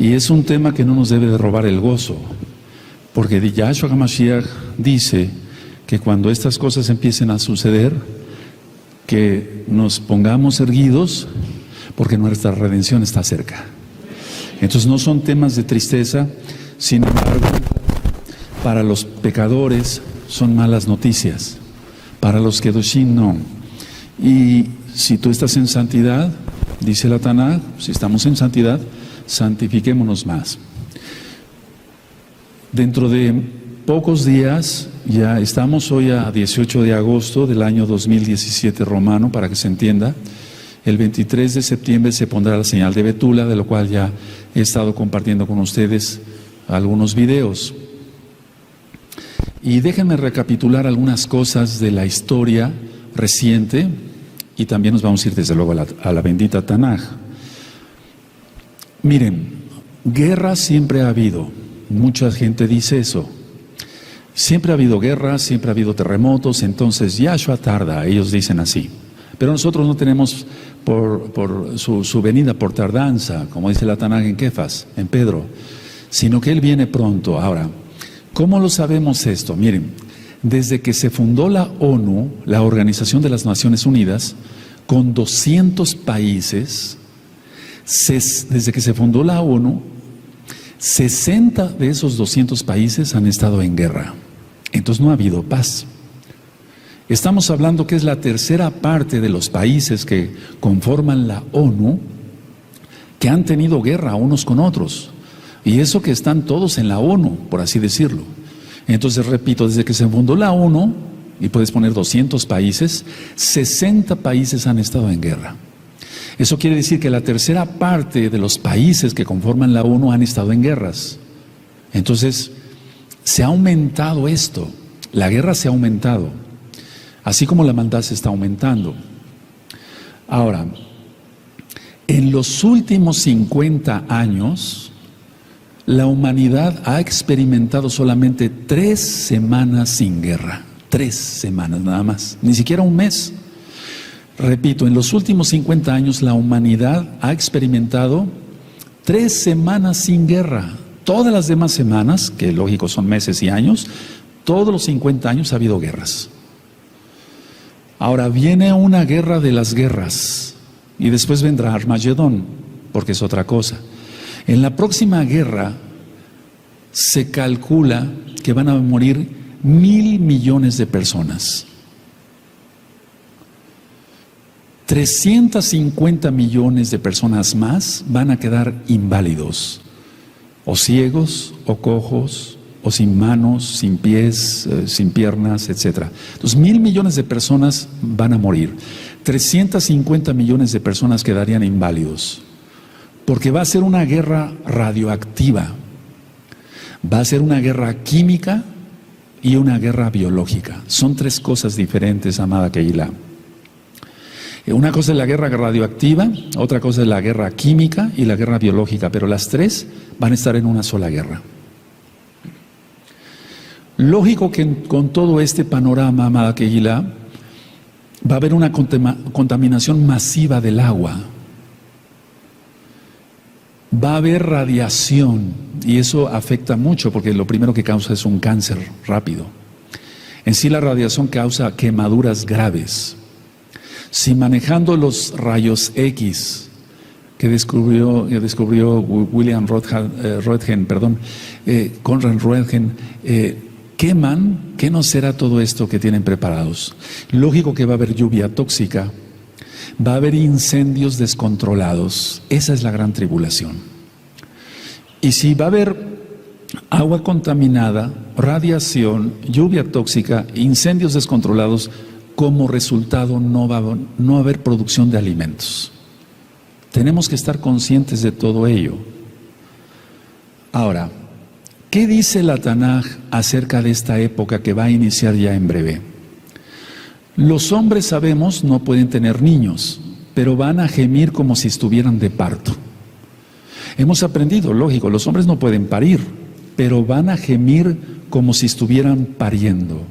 Y es un tema que no nos debe de robar el gozo, porque Yahshua HaMashiach dice que cuando estas cosas empiecen a suceder, que nos pongamos erguidos, porque nuestra redención está cerca. Entonces no son temas de tristeza, sin embargo, para los pecadores son malas noticias, para los kedoshim no. Y si tú estás en santidad, dice la Tanaj, si estamos en santidad, santifiquémonos más. Dentro de pocos días, ya estamos hoy a 18 de agosto del año 2017 romano, para que se entienda. El 23 de septiembre se pondrá la señal de Betula, de lo cual ya he estado compartiendo con ustedes algunos videos. Y déjenme recapitular algunas cosas de la historia reciente, y también nos vamos a ir desde luego a la bendita Tanaj. Miren, guerra siempre ha habido, mucha gente dice eso. Siempre ha habido guerras, siempre ha habido terremotos, entonces Yahshua tarda, ellos dicen así. Pero nosotros no tenemos por su venida por tardanza, como dice la Tanaj en Kefas, en Pedro, sino que Él viene pronto. Ahora, ¿cómo lo sabemos esto? Miren, desde que se fundó la ONU, la Organización de las Naciones Unidas, con 200 países, desde que se fundó la ONU, 60 de esos 200 países han estado en guerra. Entonces no ha habido paz. Estamos hablando que es la tercera parte de los países que conforman la ONU que han tenido guerra unos con otros. Y eso que están todos en la ONU, por así decirlo. Entonces, repito, desde que se fundó la ONU, y puedes poner 200 países, 60 países han estado en guerra. Eso quiere decir que la tercera parte de los países que conforman la ONU han estado en guerras. Entonces, se ha aumentado esto. La guerra se ha aumentado. Así como la maldad se está aumentando. Ahora, en los últimos 50 años, la humanidad ha experimentado solamente 3 semanas sin guerra. 3 semanas nada más, ni siquiera un mes. Repito, en los últimos 50 años la humanidad ha experimentado 3 semanas sin guerra. Todas las demás semanas, que lógico son meses y años, todos los 50 años ha habido guerras. Ahora viene una guerra de las guerras y después vendrá Armagedón, porque es otra cosa. En la próxima guerra se calcula que van a morir 1.000 millones de personas. 350 millones de personas más van a quedar inválidos, o ciegos, o cojos, o sin manos, sin pies, sin piernas, etc. Entonces 1.000 millones de personas van a morir. 350 millones de personas quedarían inválidos. Porque va a ser una guerra radioactiva, va a ser una guerra química y una guerra biológica. Son 3 cosas diferentes, amada Keilah. Una cosa es la guerra radioactiva, otra cosa es la guerra química y la guerra biológica, pero las 3 van a estar en una sola guerra. Lógico que con todo este panorama, amada Keilah, va a haber una contaminación masiva del agua. Va a haber radiación y eso afecta mucho porque lo primero que causa es un cáncer rápido. En sí la radiación causa quemaduras graves. Si manejando los rayos X que descubrió William Röntgen, Conrad Röntgen, queman, ¿qué no será todo esto que tienen preparados? Lógico que va a haber lluvia tóxica. Va a haber incendios descontrolados. Esa es la gran tribulación. Y si va a haber agua contaminada, radiación, lluvia tóxica, incendios descontrolados, como resultado no va a haber producción de alimentos. Tenemos que estar conscientes de todo ello. Ahora, ¿qué dice la Tanaj acerca de esta época que va a iniciar ya en breve? Los hombres, sabemos, no pueden tener niños, pero van a gemir como si estuvieran de parto. Hemos aprendido, lógico, los hombres no pueden parir, pero van a gemir como si estuvieran pariendo.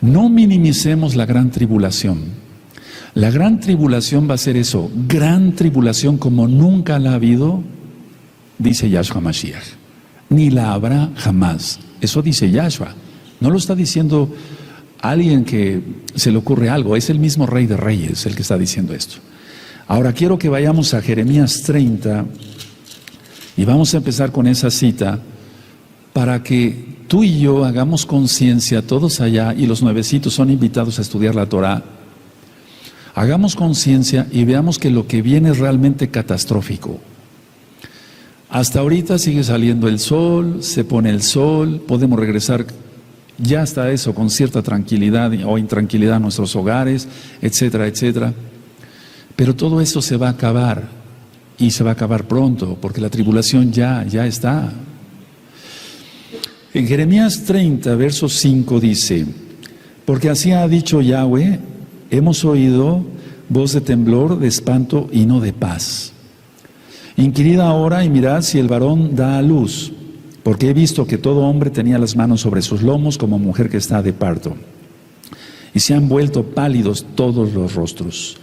No minimicemos la gran tribulación. La gran tribulación va a ser eso, gran tribulación como nunca la ha habido dice Yahshua Mashiach, ni la habrá jamás. Eso dice Yahshua. No lo está diciendo alguien que se le ocurre algo, es el mismo Rey de Reyes el que está diciendo esto. Ahora quiero que vayamos a Jeremías 30 y vamos a empezar con esa cita para que tú y yo hagamos conciencia, todos allá, y los nuevecitos son invitados a estudiar la Torah. Hagamos conciencia y veamos que lo que viene es realmente catastrófico. Hasta ahorita sigue saliendo el sol, se pone el sol, podemos regresar ya hasta eso con cierta tranquilidad o intranquilidad a nuestros hogares, etcétera, etcétera. Pero todo eso se va a acabar y se va a acabar pronto porque la tribulación ya está. En Jeremías 30, verso 5 dice, porque así ha dicho Yahweh, hemos oído voz de temblor, de espanto y no de paz. Inquirid ahora y mirad si el varón da a luz, porque he visto que todo hombre tenía las manos sobre sus lomos como mujer que está de parto. Y se han vuelto pálidos todos los rostros.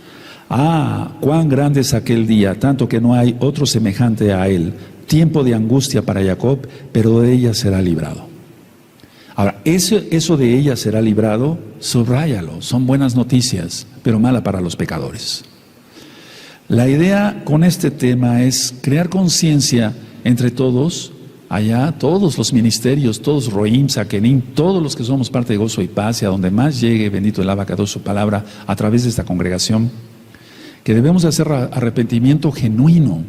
Ah, cuán grande es aquel día, tanto que no hay otro semejante a él. Tiempo de angustia para Jacob, pero de ella será librado. Ahora, eso de ella será librado, subráyalo, son buenas noticias, pero mala para los pecadores. La idea con este tema es crear conciencia entre todos, allá, todos los ministerios, todos Roim, Sakenim, todos los que somos parte de Gozo y Paz, y a donde más llegue, bendito el Abacados, su palabra, a través de esta congregación, que debemos hacer arrepentimiento genuino,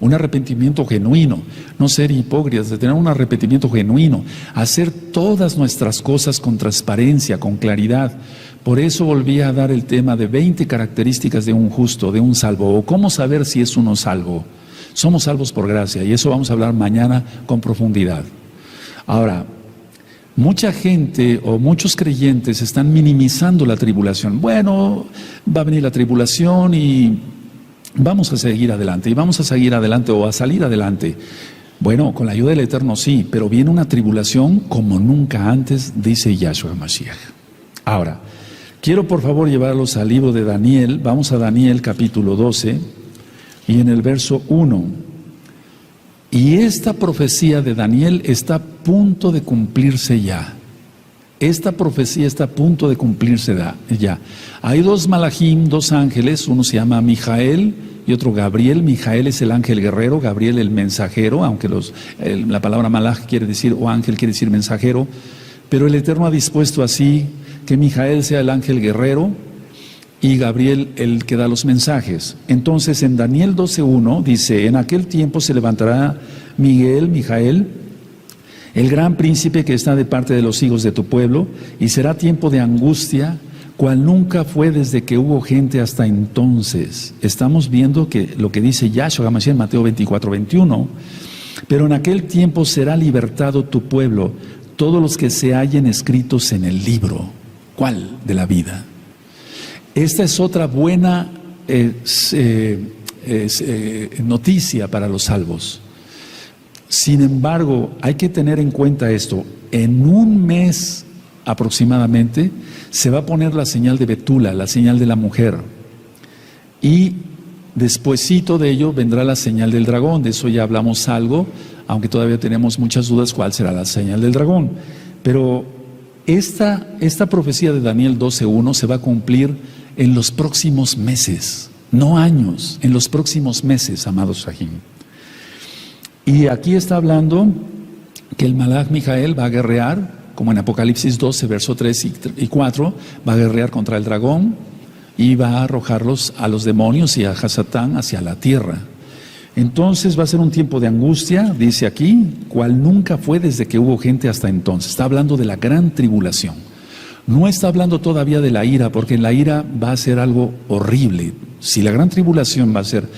un arrepentimiento genuino, no ser hipócritas, de tener un arrepentimiento genuino, hacer todas nuestras cosas con transparencia, con claridad. Por eso volví a dar el tema de 20 características de un justo, de un salvo, o cómo saber si es uno salvo. Somos salvos por gracia, y eso vamos a hablar mañana con profundidad. Ahora, mucha gente o muchos creyentes están minimizando la tribulación. Bueno, va a venir la tribulación y vamos a seguir adelante, y vamos a seguir adelante o a salir adelante. Bueno, con la ayuda del Eterno sí, pero viene una tribulación como nunca antes, dice Yahshua Mashiach. Ahora, quiero por favor llevarlos al libro de Daniel. Vamos a Daniel capítulo 12 y en el verso 1. Y esta profecía de Daniel está a punto de cumplirse ya. Esta profecía está a punto de cumplirse ya. Hay dos malajim, dos ángeles, uno se llama Mijael y otro Gabriel. Mijael es el ángel guerrero, Gabriel el mensajero, aunque la palabra malaj quiere decir, o ángel quiere decir mensajero, pero el Eterno ha dispuesto así que Mijael sea el ángel guerrero y Gabriel el que da los mensajes. Entonces en Daniel 12:1 dice, en aquel tiempo se levantará Mijael, el gran príncipe que está de parte de los hijos de tu pueblo, y será tiempo de angustia, cual nunca fue desde que hubo gente hasta entonces. Estamos viendo que lo que dice Yahshua HaMashiach en Mateo 24:21, pero en aquel tiempo será libertado tu pueblo, todos los que se hallen escritos en el libro. ¿Cuál? De la vida. Esta es otra buena noticia para los salvos. Sin embargo, hay que tener en cuenta esto. En un mes aproximadamente se va a poner la señal de Betula, la señal de la mujer. Y despuesito de ello vendrá la señal del dragón. De eso ya hablamos algo, aunque todavía tenemos muchas dudas cuál será la señal del dragón. Pero esta profecía de Daniel 12:1 se va a cumplir en los próximos meses, no años, en los próximos meses, amados Shahim. Y aquí está hablando que el Malach Mijael va a guerrear, como en Apocalipsis 12, verso 3 y 4, va a guerrear contra el dragón y va a arrojarlos a los demonios y a Hasatán hacia la tierra. Entonces va a ser un tiempo de angustia, dice aquí, cual nunca fue desde que hubo gente hasta entonces. Está hablando de la gran tribulación. No está hablando todavía de la ira, porque en la ira va a ser algo horrible. Si la gran tribulación va a ser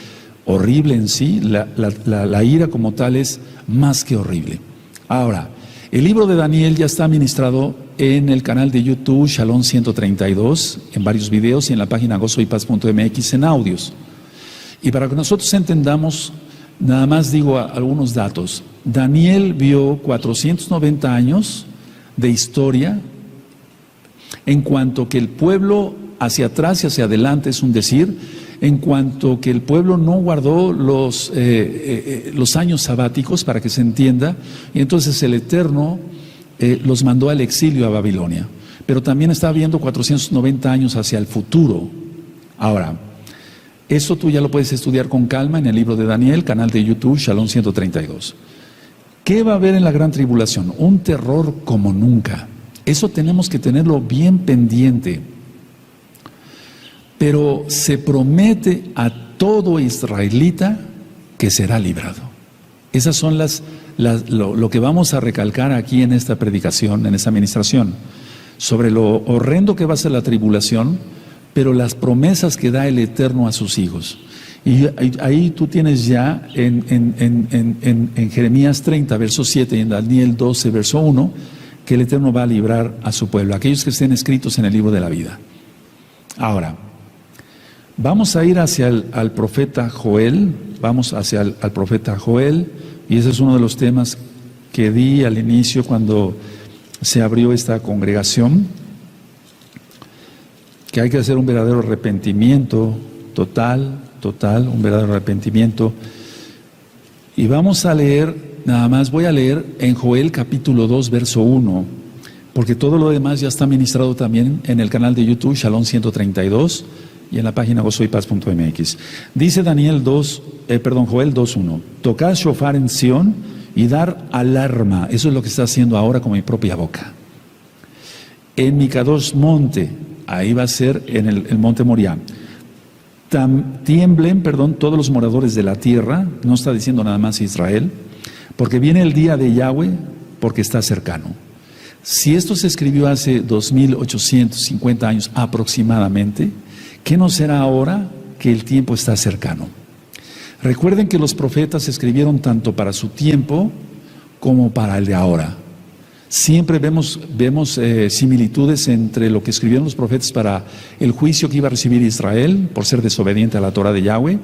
horrible en sí, la ira como tal es más que horrible. Ahora, el libro de Daniel ya está ministrado en el canal de YouTube Shalom 132, en varios videos, y en la página gozoypaz.mx en audios. Y para que nosotros entendamos, nada más digo algunos datos. Daniel vio 490 años de historia, en cuanto que el pueblo hacia atrás y hacia adelante, es un decir, en cuanto que el pueblo no guardó los años sabáticos, para que se entienda, y entonces el Eterno los mandó al exilio a Babilonia. Pero también está habiendo 490 años hacia el futuro. Ahora, eso tú ya lo puedes estudiar con calma en el libro de Daniel, canal de YouTube, Shalom 132. ¿Qué va a haber en la gran tribulación? Un terror como nunca. Eso tenemos que tenerlo bien pendiente. Pero se promete a todo israelita que será librado. Esas son lo que vamos a recalcar aquí en esta predicación, en esta administración, sobre lo horrendo que va a ser la tribulación, pero las promesas que da el Eterno a sus hijos. Y ahí tú tienes ya en Jeremías 30, verso 7, y en Daniel 12, verso 1, que el Eterno va a librar a su pueblo, aquellos que estén escritos en el libro de la vida. Ahora, vamos a ir hacia al profeta Joel, vamos hacia al profeta Joel, y ese es uno de los temas que di al inicio cuando se abrió esta congregación, que hay que hacer un verdadero arrepentimiento total, un verdadero arrepentimiento. Y vamos a leer, nada más voy a leer en Joel capítulo 2, verso 1, porque todo lo demás ya está ministrado también en el canal de YouTube, Shalom 132, y en la página gozoypaz.mx. Dice Joel 2.1, tocad shofar en Sión y dar alarma. Eso es lo que está haciendo ahora con mi propia boca. En mi Kadosh monte, ahí va a ser en el monte Moriah. Tiemblen, todos los moradores de la tierra, no está diciendo nada más Israel, porque viene el día de Yahweh, porque está cercano. Si esto se escribió hace 2850 años aproximadamente, ¿qué no será ahora que el tiempo está cercano? Recuerden que los profetas escribieron tanto para su tiempo como para el de ahora. Siempre vemos similitudes entre lo que escribieron los profetas para el juicio que iba a recibir Israel por ser desobediente a la Torah de Yahweh,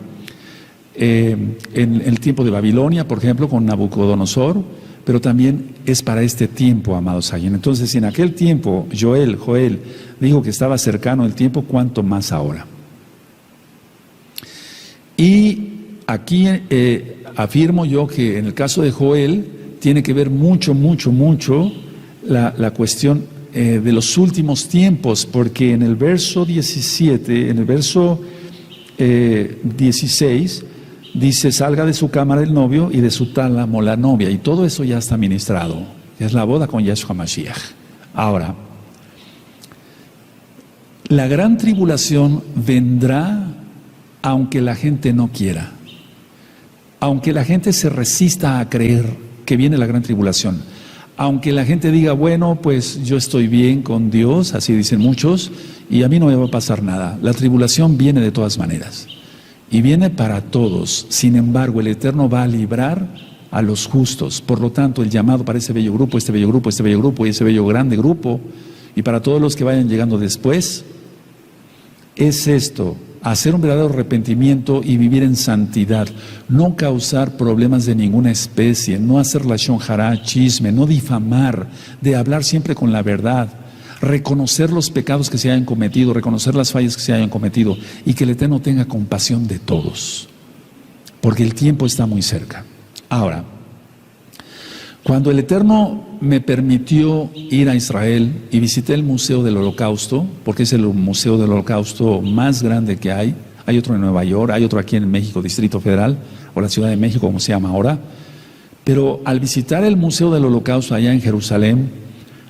en el tiempo de Babilonia, por ejemplo, con Nabucodonosor, pero también es para este tiempo, amados Ayin. Entonces, si en aquel tiempo Joel dijo que estaba cercano el tiempo, ¿cuánto más ahora? Y aquí afirmo yo que en el caso de Joel tiene que ver mucho la cuestión de los últimos tiempos, porque en el verso 17, en el verso 16, dice, salga de su cámara el novio y de su tálamo la novia, y todo eso ya está ministrado, es la boda con Yahshua Mashiach. Ahora, la gran tribulación vendrá aunque la gente no quiera, aunque la gente se resista a creer que viene la gran tribulación, aunque la gente diga, bueno, pues yo estoy bien con Dios, así dicen muchos, y a mí no me va a pasar nada. La tribulación viene de todas maneras, y viene para todos. Sin embargo, el Eterno va a librar a los justos. Por lo tanto, el llamado para ese bello grupo, este bello grupo, este bello grupo y ese bello grande grupo, y para todos los que vayan llegando después, es esto: hacer un verdadero arrepentimiento y vivir en santidad, no causar problemas de ninguna especie, no hacer lashon hará, chisme, no difamar, de hablar siempre con la verdad, reconocer los pecados que se hayan cometido, reconocer las fallas que se hayan cometido, y que el Eterno tenga compasión de todos, porque el tiempo está muy cerca. Ahora, cuando el Eterno me permitió ir a Israel y visité el Museo del Holocausto, porque es el Museo del Holocausto más grande que hay otro en Nueva York, hay otro aquí en México, Distrito Federal, o la Ciudad de México, como se llama ahora, pero al visitar el Museo del Holocausto allá en Jerusalén,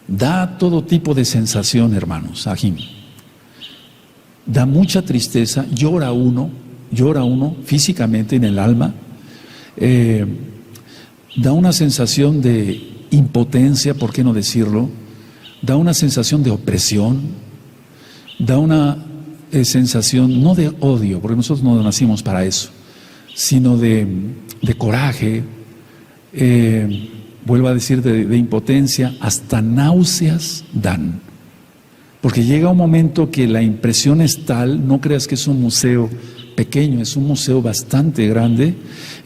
da todo tipo de sensación, hermanos, Ajim. Da mucha tristeza, llora uno físicamente en el alma, da una sensación de impotencia, ¿por qué no decirlo? Da una sensación de opresión, da una sensación no de odio, porque nosotros no nacimos para eso, sino de coraje, vuelvo a decir, de impotencia, hasta náuseas dan. Porque llega un momento que la impresión es tal, no creas que es un museo pequeño, es un museo bastante grande.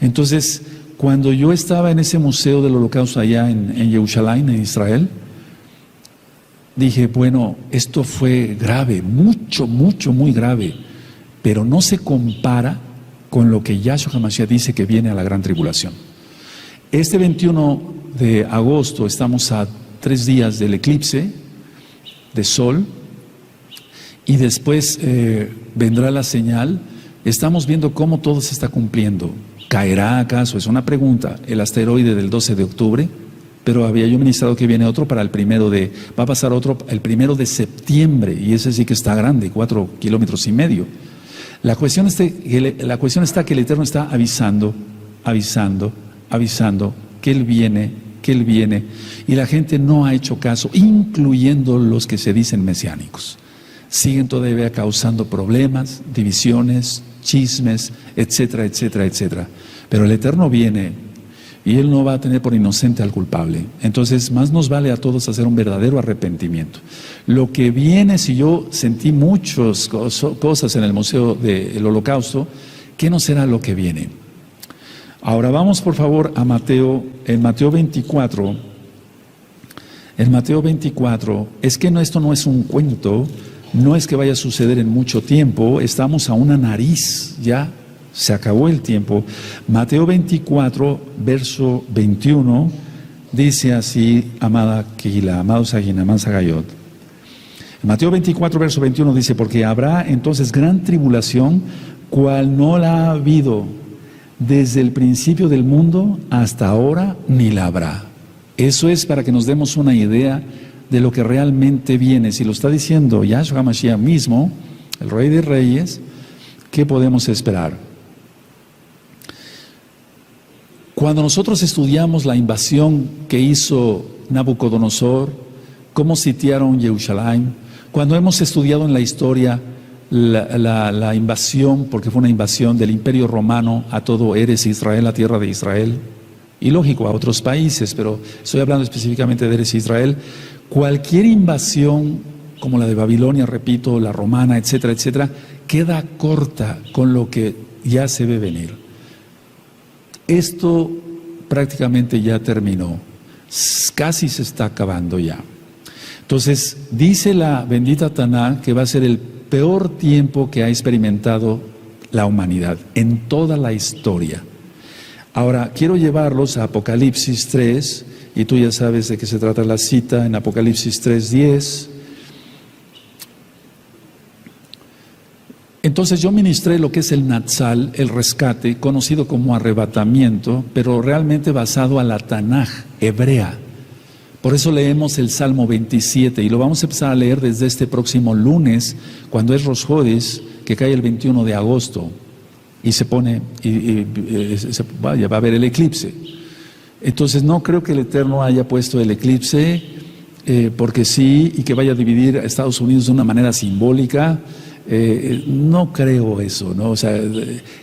Entonces, cuando yo estaba en ese museo del Holocausto allá en Jerusalén, en Israel, dije, bueno, esto fue grave, muy grave, pero no se compara con lo que Yahshua HaMashiach dice que viene a la gran tribulación. Este 21 de agosto estamos a 3 días del eclipse de sol y después vendrá la señal. Estamos viendo cómo todo se está cumpliendo. ¿Caerá acaso? Es una pregunta. El asteroide del 12 de octubre, pero había yo ministrado que viene otro para va a pasar otro el 1 de septiembre, y ese sí que está grande, 4,5 kilómetros. La cuestión está que el Eterno está avisando que Él viene, y la gente no ha hecho caso, incluyendo los que se dicen mesiánicos. Siguen todavía causando problemas, divisiones, chismes, etcétera, etcétera, etcétera. Pero el Eterno viene y Él no va a tener por inocente al culpable. Entonces, más nos vale a todos hacer un verdadero arrepentimiento. Lo que viene, si yo sentí muchas cosas en el Museo del Holocausto, ¿qué no será lo que viene? Ahora vamos por favor a Mateo, en Mateo 24. En Mateo 24, es que esto no es un cuento, no es que vaya a suceder en mucho tiempo, estamos a una nariz, ya se acabó el tiempo. Mateo 24, verso 21, dice así, amada Kehila, amados Aguinamán Sagayot. Mateo 24, verso 21 dice, porque habrá entonces gran tribulación, cual no la ha habido desde el principio del mundo hasta ahora, ni la habrá. Eso es para que nos demos una idea de lo que realmente viene. Si lo está diciendo Yahshua HaMashiach mismo, el Rey de Reyes, ¿qué podemos esperar? Cuando nosotros estudiamos la invasión que hizo Nabucodonosor, cómo sitiaron Jerusalén, cuando hemos estudiado en la historia la invasión, porque fue una invasión del Imperio Romano a todo Eretz Israel, la tierra de Israel, y lógico a otros países, pero estoy hablando específicamente de Eretz Israel. Cualquier invasión como la de Babilonia, repito, la romana, etcétera, etcétera, queda corta con lo que ya se ve venir. Esto prácticamente ya terminó, casi se está acabando ya. Entonces, dice la bendita Taná que va a ser el peor tiempo que ha experimentado la humanidad en toda la historia. Ahora, quiero llevarlos a Apocalipsis 3, y tú ya sabes de qué se trata la cita en Apocalipsis 3:10. Entonces yo ministré lo que es el Natsal, el rescate, conocido como arrebatamiento, pero realmente basado a la Tanaj hebrea. Por eso leemos el Salmo 27 y lo vamos a empezar a leer desde este próximo lunes, cuando es Rosh Hodesh, que cae el 21 de agosto y se pone, va a haber el eclipse. Entonces no creo que el Eterno haya puesto el eclipse porque sí, y que vaya a dividir a Estados Unidos de una manera simbólica. No creo eso, ¿no? O sea,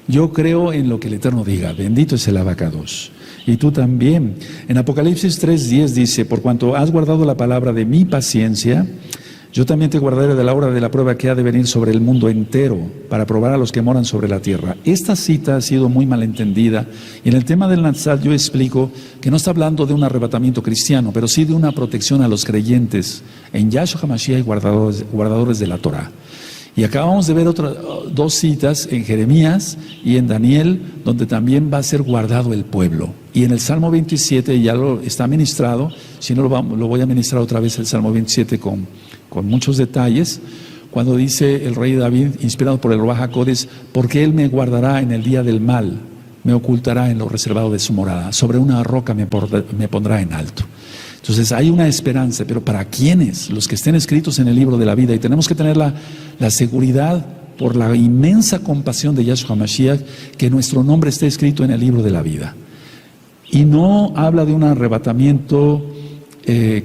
yo creo en lo que el Eterno diga. Bendito es el Abacados. Y tú también. En Apocalipsis 3:10 dice, por cuanto has guardado la palabra de mi paciencia, yo también te guardaré de la hora de la prueba que ha de venir sobre el mundo entero, para probar a los que moran sobre la tierra. Esta cita ha sido muy malentendida, y en el tema del Natsal yo explico que no está hablando de un arrebatamiento cristiano, pero sí de una protección a los creyentes en Yahshua HaMashiach y guardadores de la Torah. Y acabamos de ver otras 2 citas en Jeremías y en Daniel, donde también va a ser guardado el pueblo. Y en el Salmo 27 ya lo está ministrado, si no lo voy a ministrar otra vez el Salmo 27 con muchos detalles, cuando dice el rey David, inspirado por el Ruach HaKodesh, porque él me guardará en el día del mal, me ocultará en lo reservado de su morada, sobre una roca me pondrá en alto. Entonces hay una esperanza, pero ¿para quiénes? Los que estén escritos en el libro de la vida. Y tenemos que tener la seguridad, por la inmensa compasión de Yahshua HaMashiach, que nuestro nombre esté escrito en el libro de la vida. Y no habla de un arrebatamiento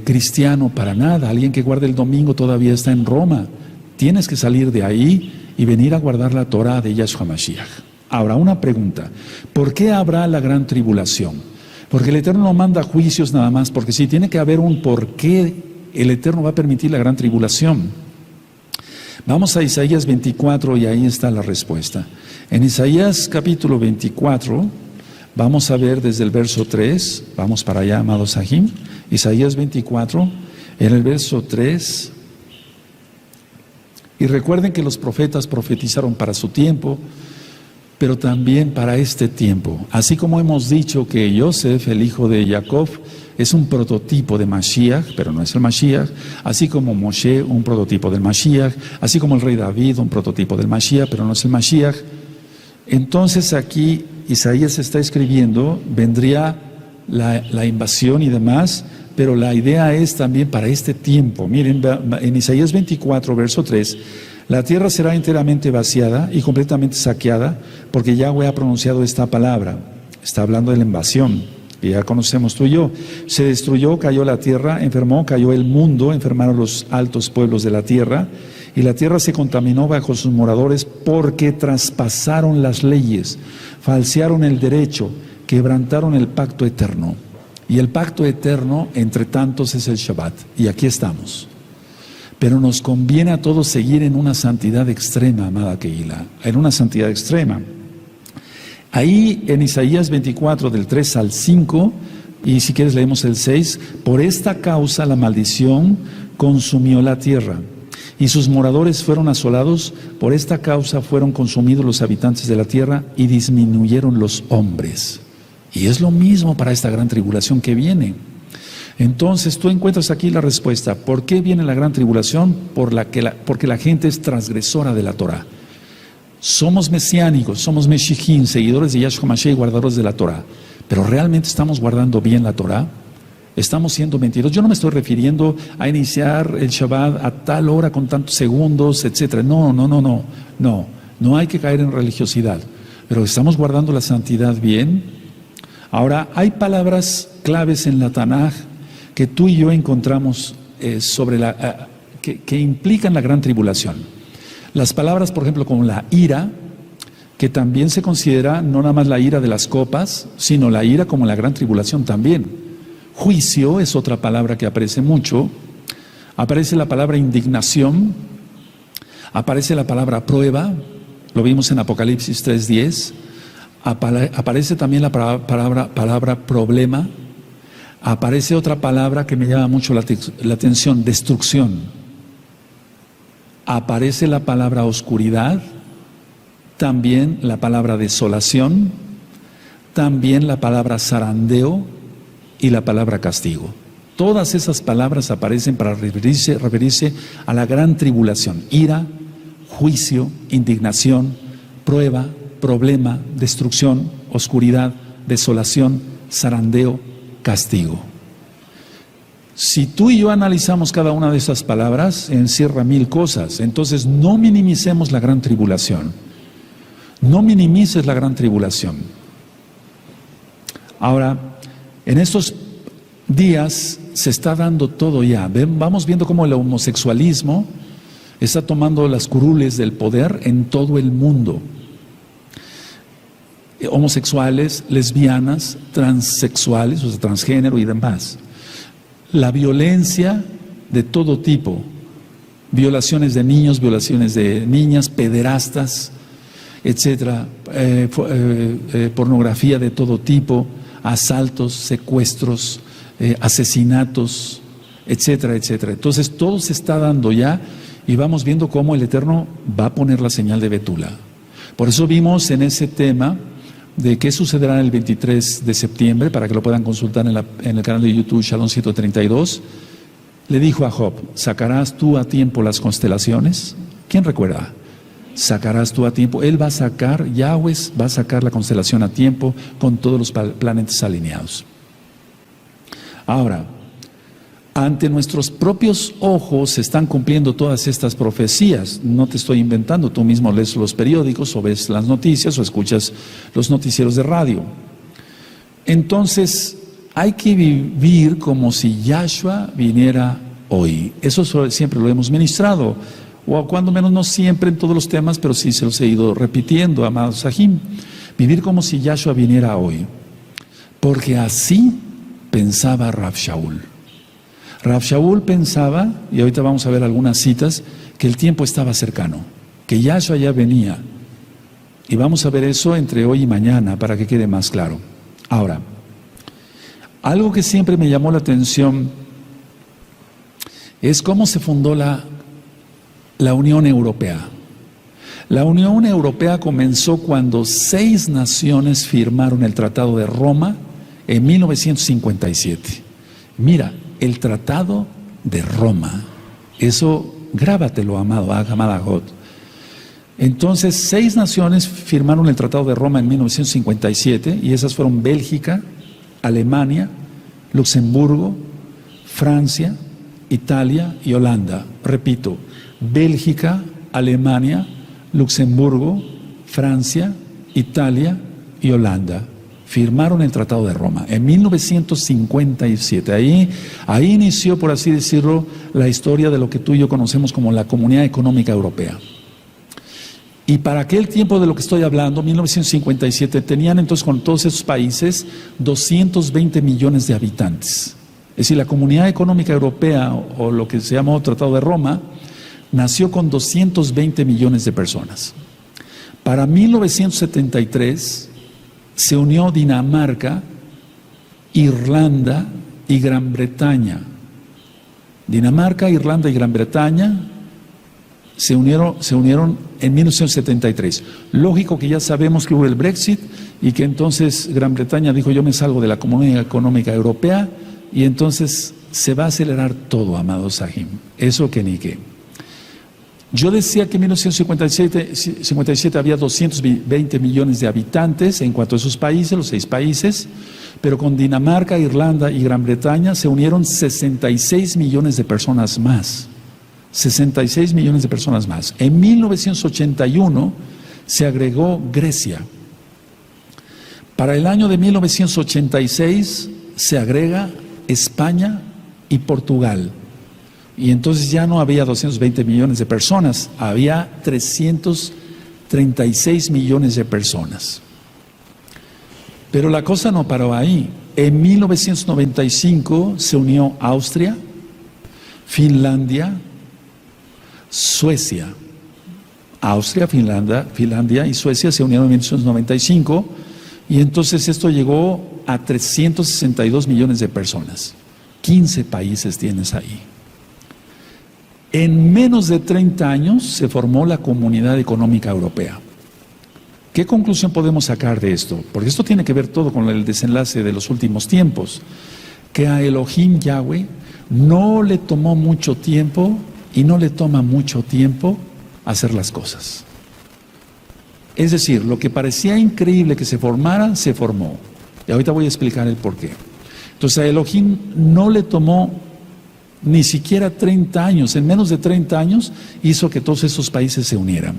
cristiano para nada. Alguien que guarde el domingo todavía está en Roma. Tienes que salir de ahí y venir a guardar la Torah de Yahshua HaMashiach. Ahora, una pregunta. ¿Por qué habrá la gran tribulación? Porque el Eterno no manda juicios nada más, porque sí tiene que haber un por qué el Eterno va a permitir la gran tribulación. Vamos a Isaías 24 y ahí está la respuesta. En Isaías capítulo 24, vamos a ver desde el verso 3, vamos para allá, amados Sahim. Isaías 24, en el verso 3, Y recuerden que los profetas profetizaron para su tiempo, pero también para este tiempo. Así como hemos dicho que Yosef, el hijo de Jacob, es un prototipo de Mashiach, pero no es el Mashiach, así como Moshe, un prototipo del Mashiach, así como el rey David, un prototipo del Mashiach, pero no es el Mashiach. Entonces aquí Isaías está escribiendo, vendría la invasión y demás, pero la idea es también para este tiempo. Miren, en Isaías 24, verso 3, la tierra será enteramente vaciada y completamente saqueada, porque Yahweh ha pronunciado esta palabra. Está hablando de la invasión, que ya conocemos tú y yo. Se destruyó, cayó la tierra, enfermó, cayó el mundo, enfermaron los altos pueblos de la tierra, y la tierra se contaminó bajo sus moradores porque traspasaron las leyes, falsearon el derecho, quebrantaron el pacto eterno. Y el pacto eterno entre tantos es el Shabbat. Y aquí estamos. Pero nos conviene a todos seguir en una santidad extrema, amada Kehila, en una santidad extrema. Ahí en Isaías 24, del 3 al 5, y si quieres leemos el 6, por esta causa la maldición consumió la tierra, y sus moradores fueron asolados, por esta causa fueron consumidos los habitantes de la tierra, y disminuyeron los hombres. Y es lo mismo para esta gran tribulación que viene. Entonces tú encuentras aquí la respuesta. ¿Por qué viene la gran tribulación? Porque la gente es transgresora de la Torah. Somos mesiánicos, somos meshijín, seguidores de Yahshua Mashiach y guardadores de la Torah. Pero ¿realmente estamos guardando bien la Torah? ¿Estamos siendo mentirosos? Yo no me estoy refiriendo a iniciar el Shabbat a tal hora con tantos segundos, etc. No hay que caer en religiosidad. Pero ¿estamos guardando la santidad bien? Ahora, hay palabras claves en la Tanaj que tú y yo encontramos que implican la gran tribulación. Las palabras, por ejemplo, como la ira, que también se considera no nada más la ira de las copas, sino la ira como la gran tribulación también. Juicio es otra palabra que aparece mucho. Aparece la palabra indignación, aparece la palabra prueba, lo vimos en Apocalipsis 3:10. Aparece también la palabra problema. Aparece otra palabra que me llama mucho la atención, destrucción. Aparece la palabra oscuridad, también la palabra desolación, también la palabra zarandeo y la palabra castigo. Todas esas palabras aparecen para referirse a la gran tribulación: ira, juicio, indignación, prueba, problema, destrucción, oscuridad, desolación, zarandeo, castigo. Si tú y yo analizamos cada una de esas palabras, encierra 1000 cosas. Entonces no minimicemos la gran tribulación. No minimices la gran tribulación. Ahora, en estos días se está dando todo ya. Vamos viendo cómo el homosexualismo está tomando las curules del poder en todo el mundo. Homosexuales, lesbianas, transexuales, o sea, transgénero y demás. La violencia de todo tipo, violaciones de niños, violaciones de niñas, pederastas, etcétera, pornografía de todo tipo, asaltos, secuestros, asesinatos, etcétera, etcétera. Entonces todo se está dando ya y vamos viendo cómo el Eterno va a poner la señal de Betula. Por eso vimos en ese tema de qué sucederá el 23 de septiembre, para que lo puedan consultar en el canal de YouTube Shalom 132, le dijo a Job: ¿sacarás tú a tiempo las constelaciones? ¿Quién recuerda? ¿Sacarás tú a tiempo? Él va a sacar, Yahweh va a sacar la constelación a tiempo con todos los planetas alineados. Ahora, ante nuestros propios ojos se están cumpliendo todas estas profecías. No te estoy inventando, tú mismo lees los periódicos o ves las noticias o escuchas los noticieros de radio. Entonces, hay que vivir como si Yahshua viniera hoy. Eso siempre lo hemos ministrado, o cuando menos no siempre en todos los temas, pero sí se los he ido repitiendo, amados Sahim. Vivir como si Yahshua viniera hoy, porque así pensaba Rav Shaul. Rav Shaul pensaba, y ahorita vamos a ver algunas citas, que el tiempo estaba cercano, que Yahshua ya venía. Y vamos a ver eso entre hoy y mañana para que quede más claro. Ahora, algo que siempre me llamó la atención es cómo se fundó La Unión Europea. La Unión Europea comenzó cuando 6 naciones firmaron el Tratado de Roma en 1957. Mira, el Tratado de Roma, eso grábatelo, amada God. Entonces, 6 naciones firmaron el Tratado de Roma en 1957 y esas fueron Bélgica, Alemania, Luxemburgo, Francia, Italia y Holanda. Repito, Bélgica, Alemania, Luxemburgo, Francia, Italia y Holanda firmaron el Tratado de Roma en 1957. Ahí inició, por así decirlo, la historia de lo que tú y yo conocemos como la Comunidad Económica Europea. Y para aquel tiempo de lo que estoy hablando, 1957, tenían entonces con todos esos países 220 millones de habitantes. Es decir, la Comunidad Económica Europea, o lo que se llamó Tratado de Roma, nació con 220 millones de personas. Para 1973 se unió Dinamarca, Irlanda y Gran Bretaña. Dinamarca, Irlanda y Gran Bretaña se unieron en 1973. Lógico que ya sabemos que hubo el Brexit y que entonces Gran Bretaña dijo: yo me salgo de la Comunidad Económica Europea, y entonces se va a acelerar todo, amado Sahim. Eso que ni qué. Yo decía que en 1957 había 220 millones de habitantes en cuanto a esos países, los 6 países, pero con Dinamarca, Irlanda y Gran Bretaña se unieron 66 millones de personas más. 66 millones de personas más. En 1981 se agregó Grecia. Para el año de 1986 se agrega España y Portugal. Y entonces ya no había 220 millones de personas, había 336 millones de personas. Pero la cosa no paró ahí. En 1995 se unió Austria, Finlandia, Suecia. Austria, Finlandia y Suecia se unieron en 1995, y entonces esto llegó a 362 millones de personas. 15 países tienes ahí. En menos de 30 años se formó la Comunidad Económica Europea. ¿Qué conclusión podemos sacar de esto? Porque esto tiene que ver todo con el desenlace de los últimos tiempos. Que a Elohim Yahweh no le tomó mucho tiempo y no le toma mucho tiempo hacer las cosas. Es decir, lo que parecía increíble que se formara, se formó. Y ahorita voy a explicar el porqué. Entonces a Elohim no le tomó ni siquiera 30 años, en menos de 30 años hizo que todos esos países se unieran.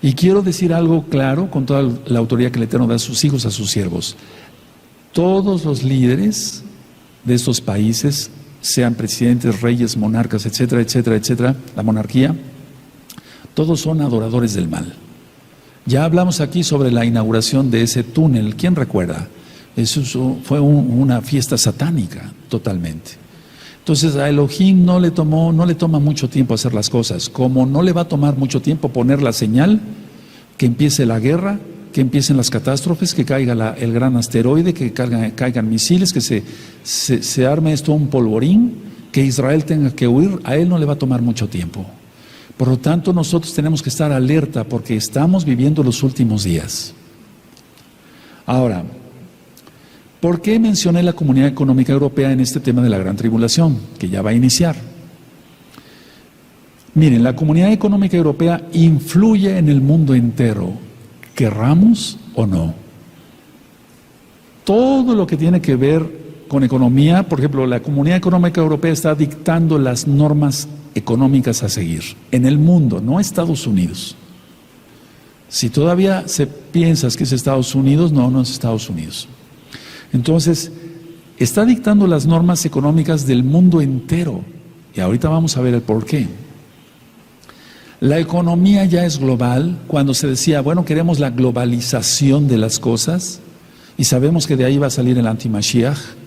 Y quiero decir algo claro con toda la autoridad que el Eterno da a sus hijos, a sus siervos. Todos los líderes de estos países, sean presidentes, reyes, monarcas, etcétera, etcétera, etcétera, la monarquía, todos son adoradores del mal. Ya hablamos aquí sobre la inauguración de ese túnel. ¿Quién recuerda? Eso fue una fiesta satánica, totalmente. Entonces a Elohim no le toma mucho tiempo hacer las cosas, como no le va a tomar mucho tiempo poner la señal, que empiece la guerra, que empiecen las catástrofes, que caiga el gran asteroide, que caigan misiles, que se arme esto un polvorín, que Israel tenga que huir. A él no le va a tomar mucho tiempo. Por lo tanto, nosotros tenemos que estar alerta porque estamos viviendo los últimos días. Ahora, ¿por qué mencioné la Comunidad Económica Europea en este tema de la Gran Tribulación, que ya va a iniciar? Miren, la Comunidad Económica Europea influye en el mundo entero, querramos o no. Todo lo que tiene que ver con economía, por ejemplo, la Comunidad Económica Europea está dictando las normas económicas a seguir en el mundo, no Estados Unidos. Si todavía piensas que es Estados Unidos, no es Estados Unidos. Entonces, está dictando las normas económicas del mundo entero. Y ahorita vamos a ver el porqué. La economía ya es global. Cuando se decía, bueno, queremos la globalización de las cosas, y sabemos que de ahí va a salir el anti-Mashiach.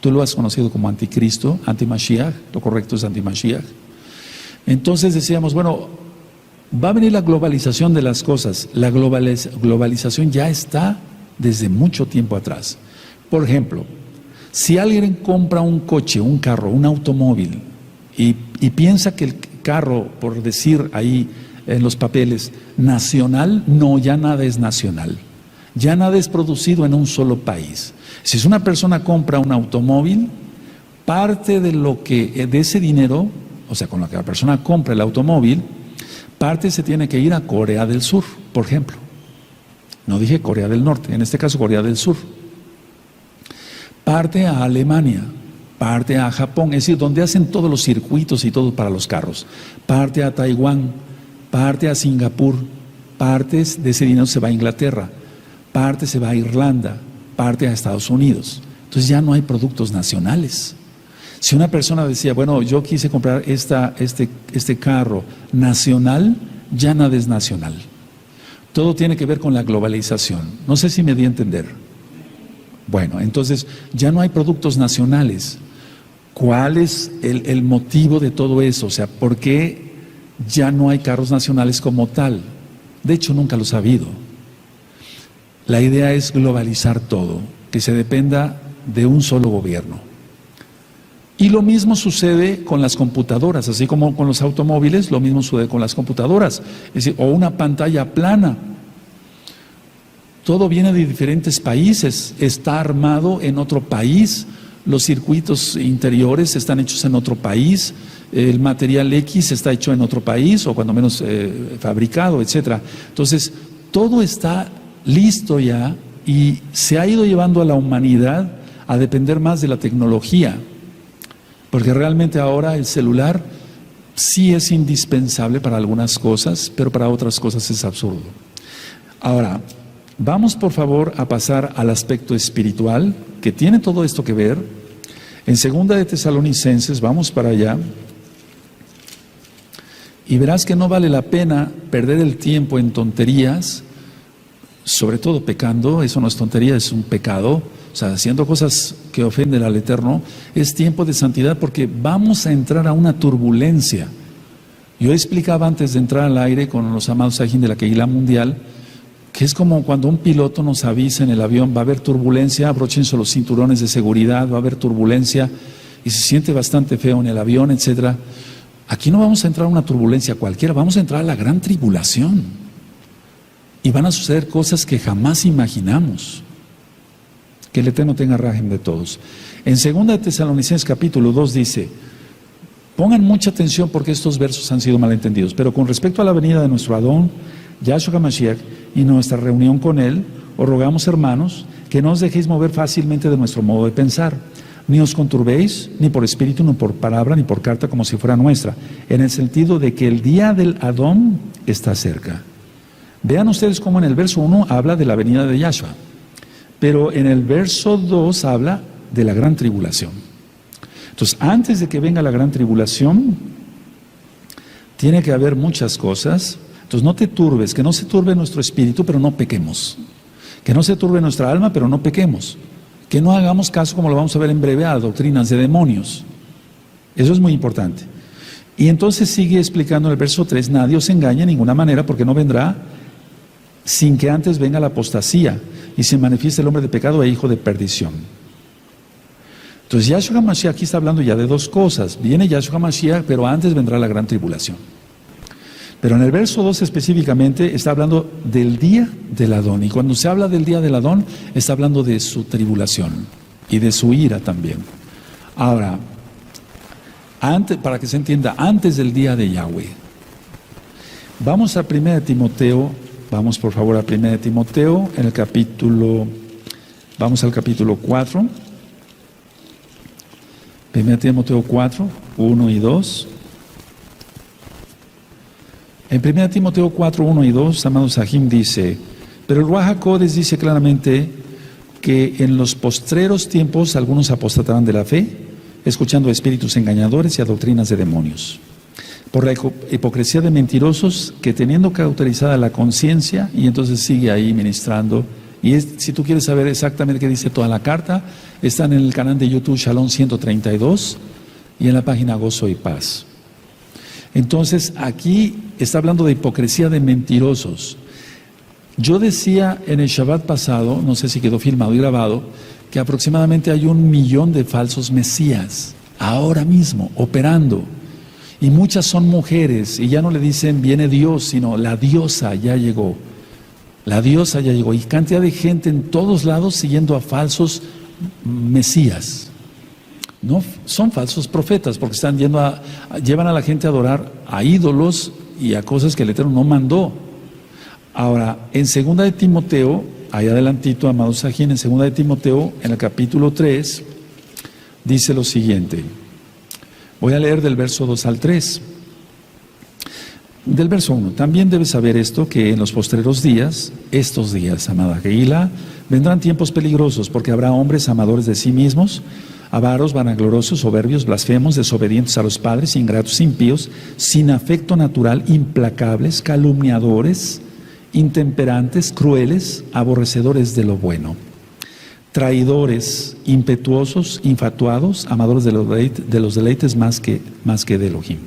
Tú lo has conocido como anticristo, anti-Mashiach, lo correcto es anti-Mashiach. Entonces decíamos, bueno, va a venir la globalización de las cosas. La globalización ya está desde mucho tiempo atrás. Por ejemplo, si alguien compra un coche, un carro, un automóvil y piensa que carro, por decir ahí en los papeles, nacional, no, ya nada es nacional. Ya nada es producido en un solo país. Si es una persona compra un automóvil, parte de ese dinero, o sea, con lo que la persona compra el automóvil, parte se tiene que ir a Corea del Sur, por ejemplo. No dije Corea del Norte, en este caso Corea del Sur. Parte a Alemania, parte a Japón, es decir, donde hacen todos los circuitos y todo para los carros. Parte a Taiwán, parte a Singapur, partes de ese dinero se va a Inglaterra, parte se va a Irlanda, parte a Estados Unidos. Entonces ya no hay productos nacionales. Si una persona decía, bueno, yo quise comprar este carro nacional, ya nada es nacional. Todo tiene que ver con la globalización. No sé si me di a entender. Bueno, entonces ya no hay productos nacionales. ¿Cuál es el motivo de todo eso? O sea, ¿por qué ya no hay carros nacionales como tal? De hecho, nunca los ha habido. La idea es globalizar todo, que se dependa de un solo gobierno. Y lo mismo sucede con las computadoras, así como con los automóviles, lo mismo sucede con las computadoras. Es decir, o una pantalla plana. Todo viene de diferentes países, está armado en otro país, los circuitos interiores están hechos en otro país, el material X está hecho en otro país, o cuando menos fabricado, etc. Entonces, todo está listo ya y se ha ido llevando a la humanidad a depender más de la tecnología, porque realmente ahora el celular sí es indispensable para algunas cosas, pero para otras cosas es absurdo. Ahora, vamos por favor a pasar al aspecto espiritual, que tiene todo esto que ver. En 2 de Tesalonicenses, vamos para allá, y verás que no vale la pena perder el tiempo en tonterías, sobre todo pecando. Eso no es tontería, es un pecado. O sea, haciendo cosas que ofenden al Eterno. Es tiempo de santidad porque vamos a entrar a una turbulencia. Yo explicaba antes de entrar al aire con los amados Sajín de la Kehilá Mundial, que es como cuando un piloto nos avisa en el avión, va a haber turbulencia, abróchense los cinturones de seguridad, va a haber turbulencia, y se siente bastante feo en el avión, etcétera. Aquí no vamos a entrar a una turbulencia cualquiera, vamos a entrar a la gran tribulación. Y van a suceder cosas que jamás imaginamos. Que el Eterno tenga rajem de todos. En 2 de Tesalonicenses capítulo 2 dice, pongan mucha atención porque estos versos han sido malentendidos, pero con respecto a la venida de nuestro Adón, Yahshua HaMashiach, y nuestra reunión con Él, os rogamos, hermanos, que no os dejéis mover fácilmente de nuestro modo de pensar, ni os conturbéis, ni por espíritu, ni por palabra, ni por carta como si fuera nuestra, en el sentido de que el día del Adón está cerca. Vean ustedes cómo en el verso 1 habla de la venida de Yahshua, pero en el verso 2 habla de la gran tribulación. Entonces, antes de que venga la gran tribulación, tiene que haber muchas cosas. Entonces, no te turbes, que no se turbe nuestro espíritu, pero no pequemos. Que no se turbe nuestra alma, pero no pequemos. Que no hagamos caso, como lo vamos a ver en breve, a doctrinas de demonios. Eso es muy importante. Y entonces sigue explicando en el verso 3, nadie os engañe de ninguna manera, porque no vendrá sin que antes venga la apostasía y se manifieste el hombre de pecado e hijo de perdición. Entonces Yahshua HaMashiach aquí está hablando ya de dos cosas. Viene Yahshua HaMashiach, pero antes vendrá la gran tribulación. Pero en el verso 2 específicamente está hablando del día del Adón. Y cuando se habla del día del Adón, está hablando de su tribulación y de su ira también. Ahora, para que se entienda, antes del día de Yahweh. Vamos a 1 Timoteo, vamos por favor a 1 Timoteo, en el capítulo, vamos al capítulo 4. 1 Timoteo 4, 1 y 2. En 1 Timoteo 4, 1 y 2, amado Sahim dice, pero el Ruach HaKodesh dice claramente que en los postreros tiempos algunos apostatarán de la fe, escuchando a espíritus engañadores y a doctrinas de demonios, por la hipocresía de mentirosos que teniendo cauterizada la conciencia, y entonces sigue ahí ministrando. Y si tú quieres saber exactamente qué dice toda la carta, están en el canal de YouTube Shalom 132 y en la página Gozo y Paz. Entonces aquí está hablando de hipocresía de mentirosos. Yo decía en el Shabbat pasado, no sé si quedó filmado y grabado, que aproximadamente hay 1 millón de falsos mesías ahora mismo operando. Y muchas son mujeres, y ya no le dicen viene Dios, sino la diosa ya llegó. La diosa ya llegó. Y cantidad de gente en todos lados siguiendo a falsos mesías. No, son falsos profetas, porque están llevan a la gente a adorar a ídolos y a cosas que el Eterno no mandó. Ahora, en 2 de Timoteo, ahí adelantito, amados Sajín, en 2 de Timoteo, en el capítulo 3, dice lo siguiente. Voy a leer del verso 2 al 3. Del verso 1. También debes saber esto, que en los postreros días, estos días, amada Geila, vendrán tiempos peligrosos, porque habrá hombres amadores de sí mismos, avaros, vanagloriosos, soberbios, blasfemos, desobedientes a los padres, ingratos, impíos, sin afecto natural, implacables, calumniadores, intemperantes, crueles, aborrecedores de lo bueno, traidores, impetuosos, infatuados, amadores de los deleites más que de Elohim.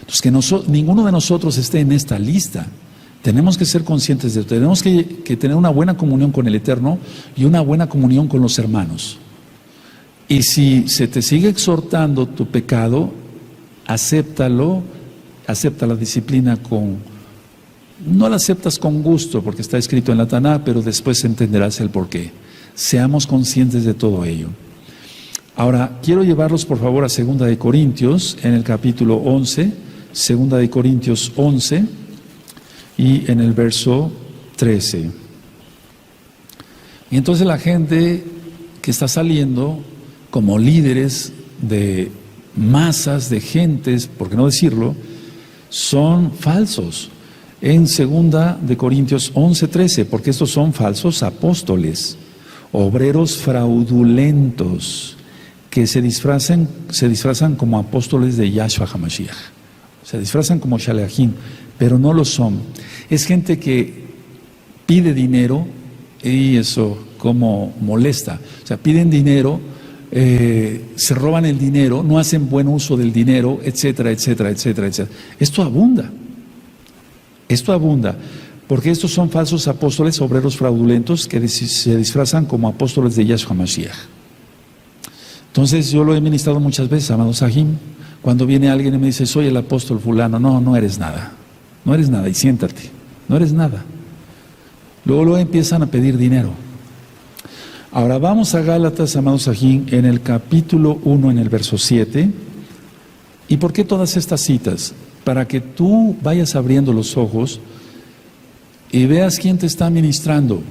Entonces, que ninguno de nosotros esté en esta lista. Tenemos que ser conscientes de esto. Tenemos que tener una buena comunión con el Eterno y una buena comunión con los hermanos. Y si se te sigue exhortando tu pecado, acéptalo, acepta la disciplina no la aceptas con gusto porque está escrito en la Taná, pero después entenderás el porqué. Seamos conscientes de todo ello. Ahora, quiero llevarlos por favor a 2 de Corintios, en el capítulo 11, 2 de Corintios 11, y en el verso 13. Y entonces la gente que está saliendo como líderes de masas de gentes, por qué no decirlo, son falsos. En 2 de Corintios 11, 13, porque estos son falsos apóstoles, obreros fraudulentos, que se disfrazan como apóstoles de Yahshua HaMashiach. Se disfrazan como Shaleachim, pero no lo son. Es gente que pide dinero, y eso como molesta. O sea, piden dinero, se roban el dinero, no hacen buen uso del dinero, etcétera, etcétera, etcétera, etcétera. Esto abunda, porque estos son falsos apóstoles, obreros fraudulentos, que se disfrazan como apóstoles de Yahshua HaMashiach. Entonces yo lo he ministrado muchas veces, amado Sahim, cuando viene alguien y me dice, soy el apóstol fulano, no eres nada, y siéntate, no eres nada. Luego empiezan a pedir dinero. Ahora vamos a Gálatas, amado Sahim, en el capítulo 1, en el verso 7. ¿Y por qué todas estas citas? Para que tú vayas abriendo los ojos y veas quién te está ministrando.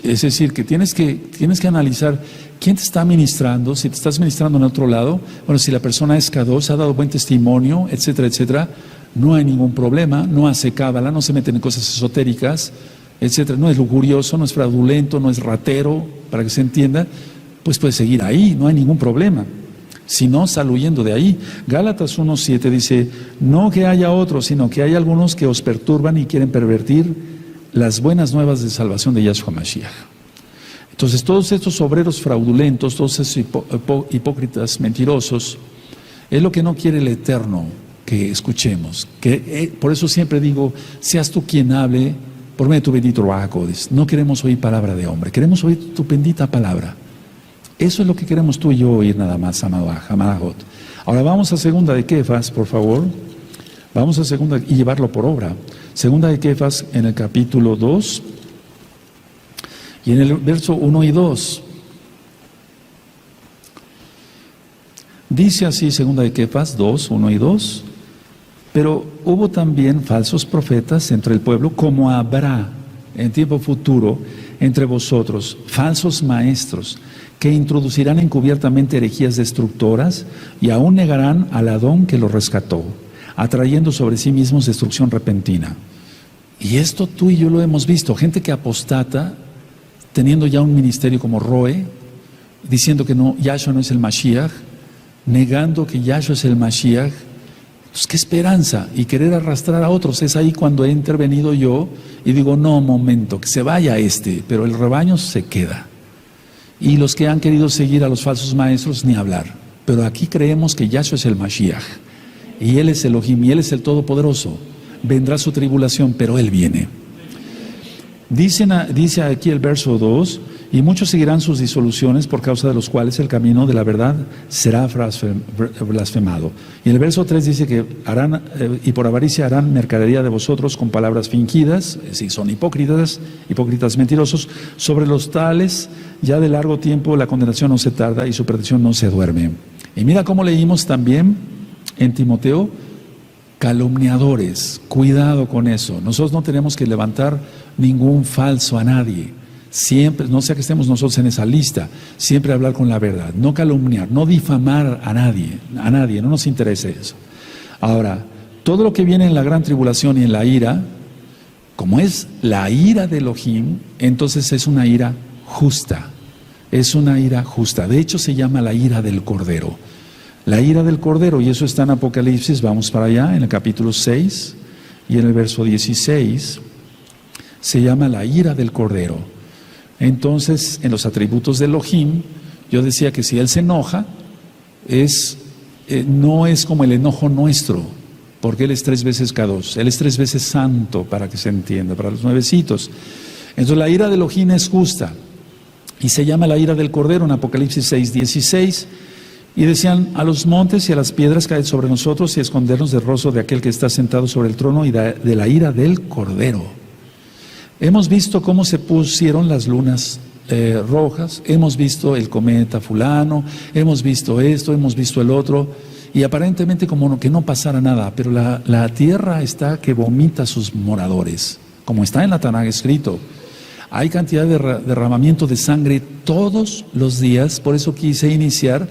Es decir, que tienes que analizar quién te está ministrando, si te estás ministrando en otro lado, bueno, si la persona es Kadosh, ha dado buen testimonio, etcétera, etcétera, no hay ningún problema, no hace cábala, no se mete en cosas esotéricas, etcétera, no es lujurioso, no es fraudulento, no es ratero, para que se entienda, pues puede seguir ahí, no hay ningún problema. Si no, sal huyendo de ahí. Gálatas 1:7 dice, no que haya otros, sino que hay algunos que os perturban y quieren pervertir las buenas nuevas de salvación de Yahshua Mashiach. Entonces, todos estos obreros fraudulentos, todos estos hipócritas mentirosos, es lo que no quiere el Eterno que escuchemos. Por eso siempre digo, seas tú quien hable por medio de tu bendito Ruach HaKodesh. No queremos oír palabra de hombre, queremos oír tu bendita palabra. Eso es lo que queremos tú y yo oír nada más, Amadajot. Ahora vamos a 2 de Kefas, por favor. Vamos a 2 y llevarlo por obra. 2 de Kefas en el capítulo 2 y en el verso 1 y 2. Dice así 2 de Kefas 2, 1 y 2. Pero hubo también falsos profetas entre el pueblo, como habrá en tiempo futuro entre vosotros falsos maestros, que introducirán encubiertamente herejías destructoras y aún negarán al Adón que lo rescató, atrayendo sobre sí mismos destrucción repentina. Y esto tú y yo lo hemos visto, gente que apostata, teniendo ya un ministerio como Roe, diciendo que no, Yahshua no es el Mashiach, negando que Yahshua es el Mashiach. Entonces, ¿qué esperanza? Y querer arrastrar a otros. Es ahí cuando he intervenido yo y digo, no, momento, que se vaya pero el rebaño se queda. Y los que han querido seguir a los falsos maestros, ni hablar. Pero aquí creemos que Yahshua es el Mashiach. Y Él es Elohim, y Él es el Todopoderoso. Vendrá su tribulación, pero Él viene. Dice aquí el verso 2, Y muchos seguirán sus disoluciones, por causa de los cuales el camino de la verdad será blasfemado. Y el verso 3 dice que harán, y por avaricia harán mercadería de vosotros con palabras fingidas, es decir, son hipócritas mentirosos. Sobre los tales, ya de largo tiempo la condenación no se tarda y su perdición no se duerme. Y mira cómo leímos también en Timoteo, calumniadores. Cuidado con eso. Nosotros no tenemos que levantar ningún falso a nadie. Siempre, no sea que estemos nosotros en esa lista, siempre hablar con la verdad, no calumniar, no difamar a nadie, no nos interesa eso. Ahora, todo lo que viene en la gran tribulación y en la ira, como es la ira de Elohim, entonces es una ira justa, es una ira justa. De hecho se llama la ira del Cordero. La ira del Cordero, y eso está en Apocalipsis, vamos para allá, en el capítulo 6 y en el verso 16, se llama la ira del Cordero. Entonces, en los atributos de Elohim, yo decía que si Él se enoja, no es como el enojo nuestro, porque Él es 3 veces Kadosh, Él es 3 veces santo, para que se entienda, para los nuevecitos. Entonces la ira de Elohim es justa, y se llama la ira del Cordero en Apocalipsis 6:16, y decían: a los montes y a las piedras caed sobre nosotros y escondernos del rostro de aquel que está sentado sobre el trono y de la ira del Cordero. Hemos visto cómo se pusieron las lunas rojas, hemos visto el cometa fulano, hemos visto esto, hemos visto el otro, y aparentemente como que no pasara nada, pero la tierra está que vomita a sus moradores, como está en la Tanaj escrito. Hay cantidad de derramamiento de sangre todos los días. Por eso quise iniciar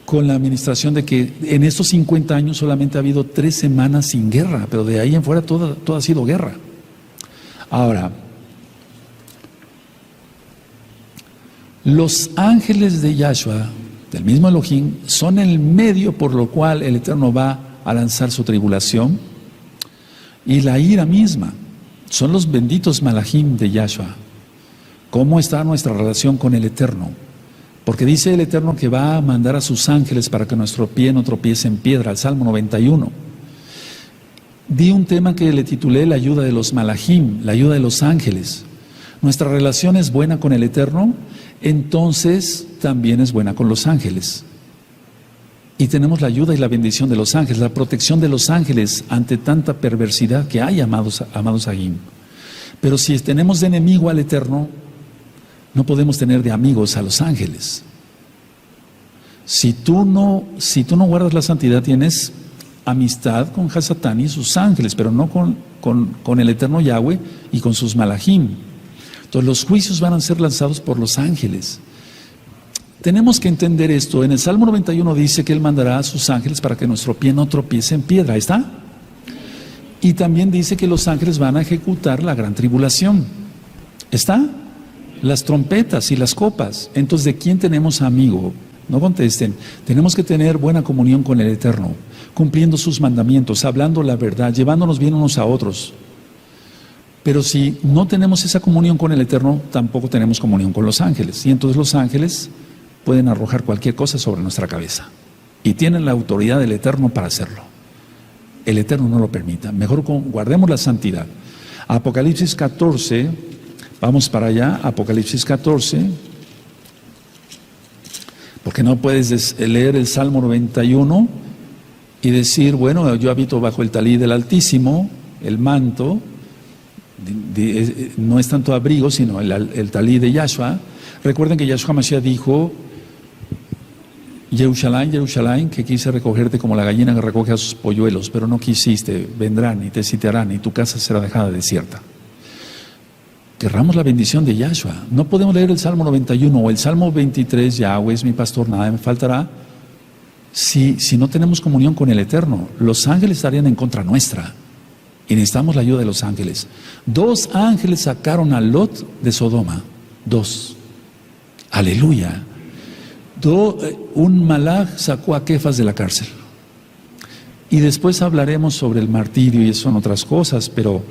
con la administración de que en estos 50 años solamente ha habido 3 semanas sin guerra, pero de ahí en fuera todo ha sido guerra. Ahora, los ángeles de Yahshua, del mismo Elohim, son el medio por lo cual el Eterno va a lanzar su tribulación, y la ira misma. Son los benditos malachim de Yahshua. ¿Cómo está nuestra relación con el Eterno? Porque dice el Eterno que va a mandar a sus ángeles para que nuestro pie no tropiece en piedra, el Salmo 91. Di un tema que le titulé la ayuda de los malachim, la ayuda de los ángeles. Nuestra relación es buena con el Eterno, entonces también es buena con los ángeles. Y tenemos la ayuda y la bendición de los ángeles, la protección de los ángeles ante tanta perversidad que hay, amados Agim. Pero si tenemos de enemigo al Eterno, no podemos tener de amigos a los ángeles. Si tú no guardas la santidad, tienes amistad con Hasatán y sus ángeles, pero no con el Eterno Yahweh y con sus malachim. Entonces los juicios van a ser lanzados por los ángeles. Tenemos que entender esto. En el Salmo 91 dice que Él mandará a sus ángeles para que nuestro pie no tropiece en piedra. ¿Ahí está? Y también dice que los ángeles van a ejecutar la gran tribulación. ¿Está? Las trompetas y las copas. Entonces, ¿de quién tenemos amigo? No contesten. Tenemos que tener buena comunión con el Eterno, cumpliendo sus mandamientos, hablando la verdad, llevándonos bien unos a otros. Pero si no tenemos esa comunión con el Eterno, tampoco tenemos comunión con los ángeles. Y entonces los ángeles pueden arrojar cualquier cosa sobre nuestra cabeza. Y tienen la autoridad del Eterno para hacerlo. El Eterno no lo permita. Mejor guardemos la santidad. Apocalipsis 14, vamos para allá, Apocalipsis 14. Porque no puedes leer el Salmo 91 y decir, bueno, yo habito bajo el talí del Altísimo, el manto. No es tanto abrigo, sino el talí de Yahshua. Recuerden que Yahshua Mashiach dijo: Yerushalayim, Yerushalayim, que quise recogerte como la gallina que recoge a sus polluelos, pero no quisiste. Vendrán y te sitiarán y tu casa será dejada desierta. Querramos la bendición de Yahshua. No podemos leer el Salmo 91 o el Salmo 23, Yahweh es mi pastor, nada me faltará, si no tenemos comunión con el Eterno. Los ángeles estarían en contra nuestra. Y necesitamos la ayuda de los ángeles. 2 ángeles sacaron a Lot de Sodoma. 2. Aleluya. Un malaj sacó a Kefas de la cárcel. Y después hablaremos sobre el martirio y eso son otras cosas, pero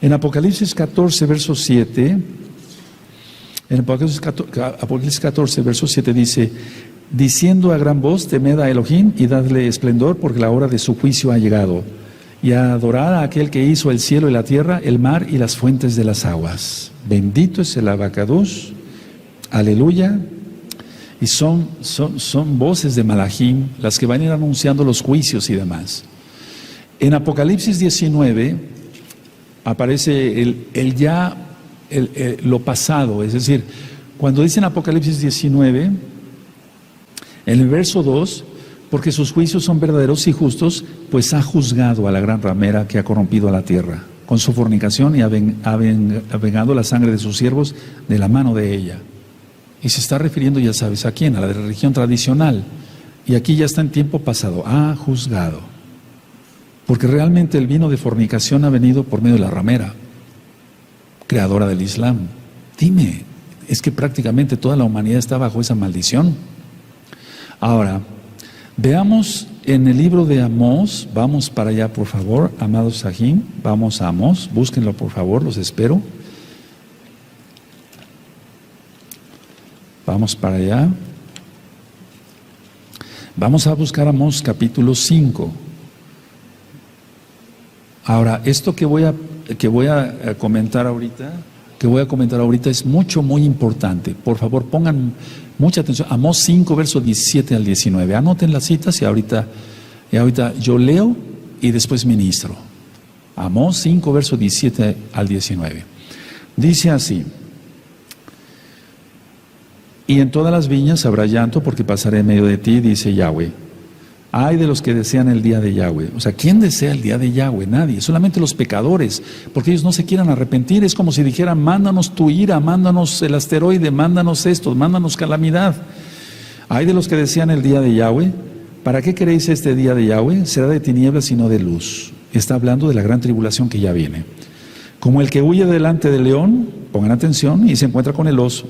en Apocalipsis 14, verso 7, en Apocalipsis 14, verso 7 dice: diciendo a gran voz, temed a Elohim y dadle esplendor, porque la hora de su juicio ha llegado. Y a adorar a aquel que hizo el cielo y la tierra, el mar y las fuentes de las aguas. Bendito es el Abacados. Aleluya. Y son voces de Malachim las que van a ir anunciando los juicios y demás. En Apocalipsis 19 aparece lo pasado, es decir, cuando dicen Apocalipsis 19, en el verso 2, porque sus juicios son verdaderos y justos, pues ha juzgado a la gran ramera que ha corrompido a la tierra con su fornicación y ha vengado la sangre de sus siervos de la mano de ella. Y se está refiriendo, ya sabes, ¿a quién? A la religión tradicional. Y aquí ya está en tiempo pasado, ha juzgado. Porque realmente el vino de fornicación ha venido por medio de la ramera, creadora del Islam. Dime, es que prácticamente toda la humanidad está bajo esa maldición. Ahora, veamos en el libro de Amós, vamos para allá por favor, amados Sahim, vamos a Amós, búsquenlo por favor, los espero. Vamos para allá. Vamos a buscar Amós capítulo 5. Ahora, esto que voy a comentar ahorita es muy importante. Por favor, pongan mucha atención. Amós 5, verso 17 al 19. Anoten las citas y ahorita yo leo y después ministro. Amós 5, verso 17 al 19. Dice así: y en todas las viñas habrá llanto, porque pasaré en medio de ti, dice Yahweh. Ay de los que desean el día de Yahweh. O sea, ¿quién desea el día de Yahweh? Nadie, solamente los pecadores, porque ellos no se quieran arrepentir. Es como si dijeran: mándanos tu ira, mándanos el asteroide, mándanos esto, mándanos calamidad. Ay de los que desean el día de Yahweh. ¿Para qué queréis este día de Yahweh? Será de tinieblas y no de luz. Está hablando de la gran tribulación que ya viene. Como el que huye delante del león, pongan atención, y se encuentra con el oso.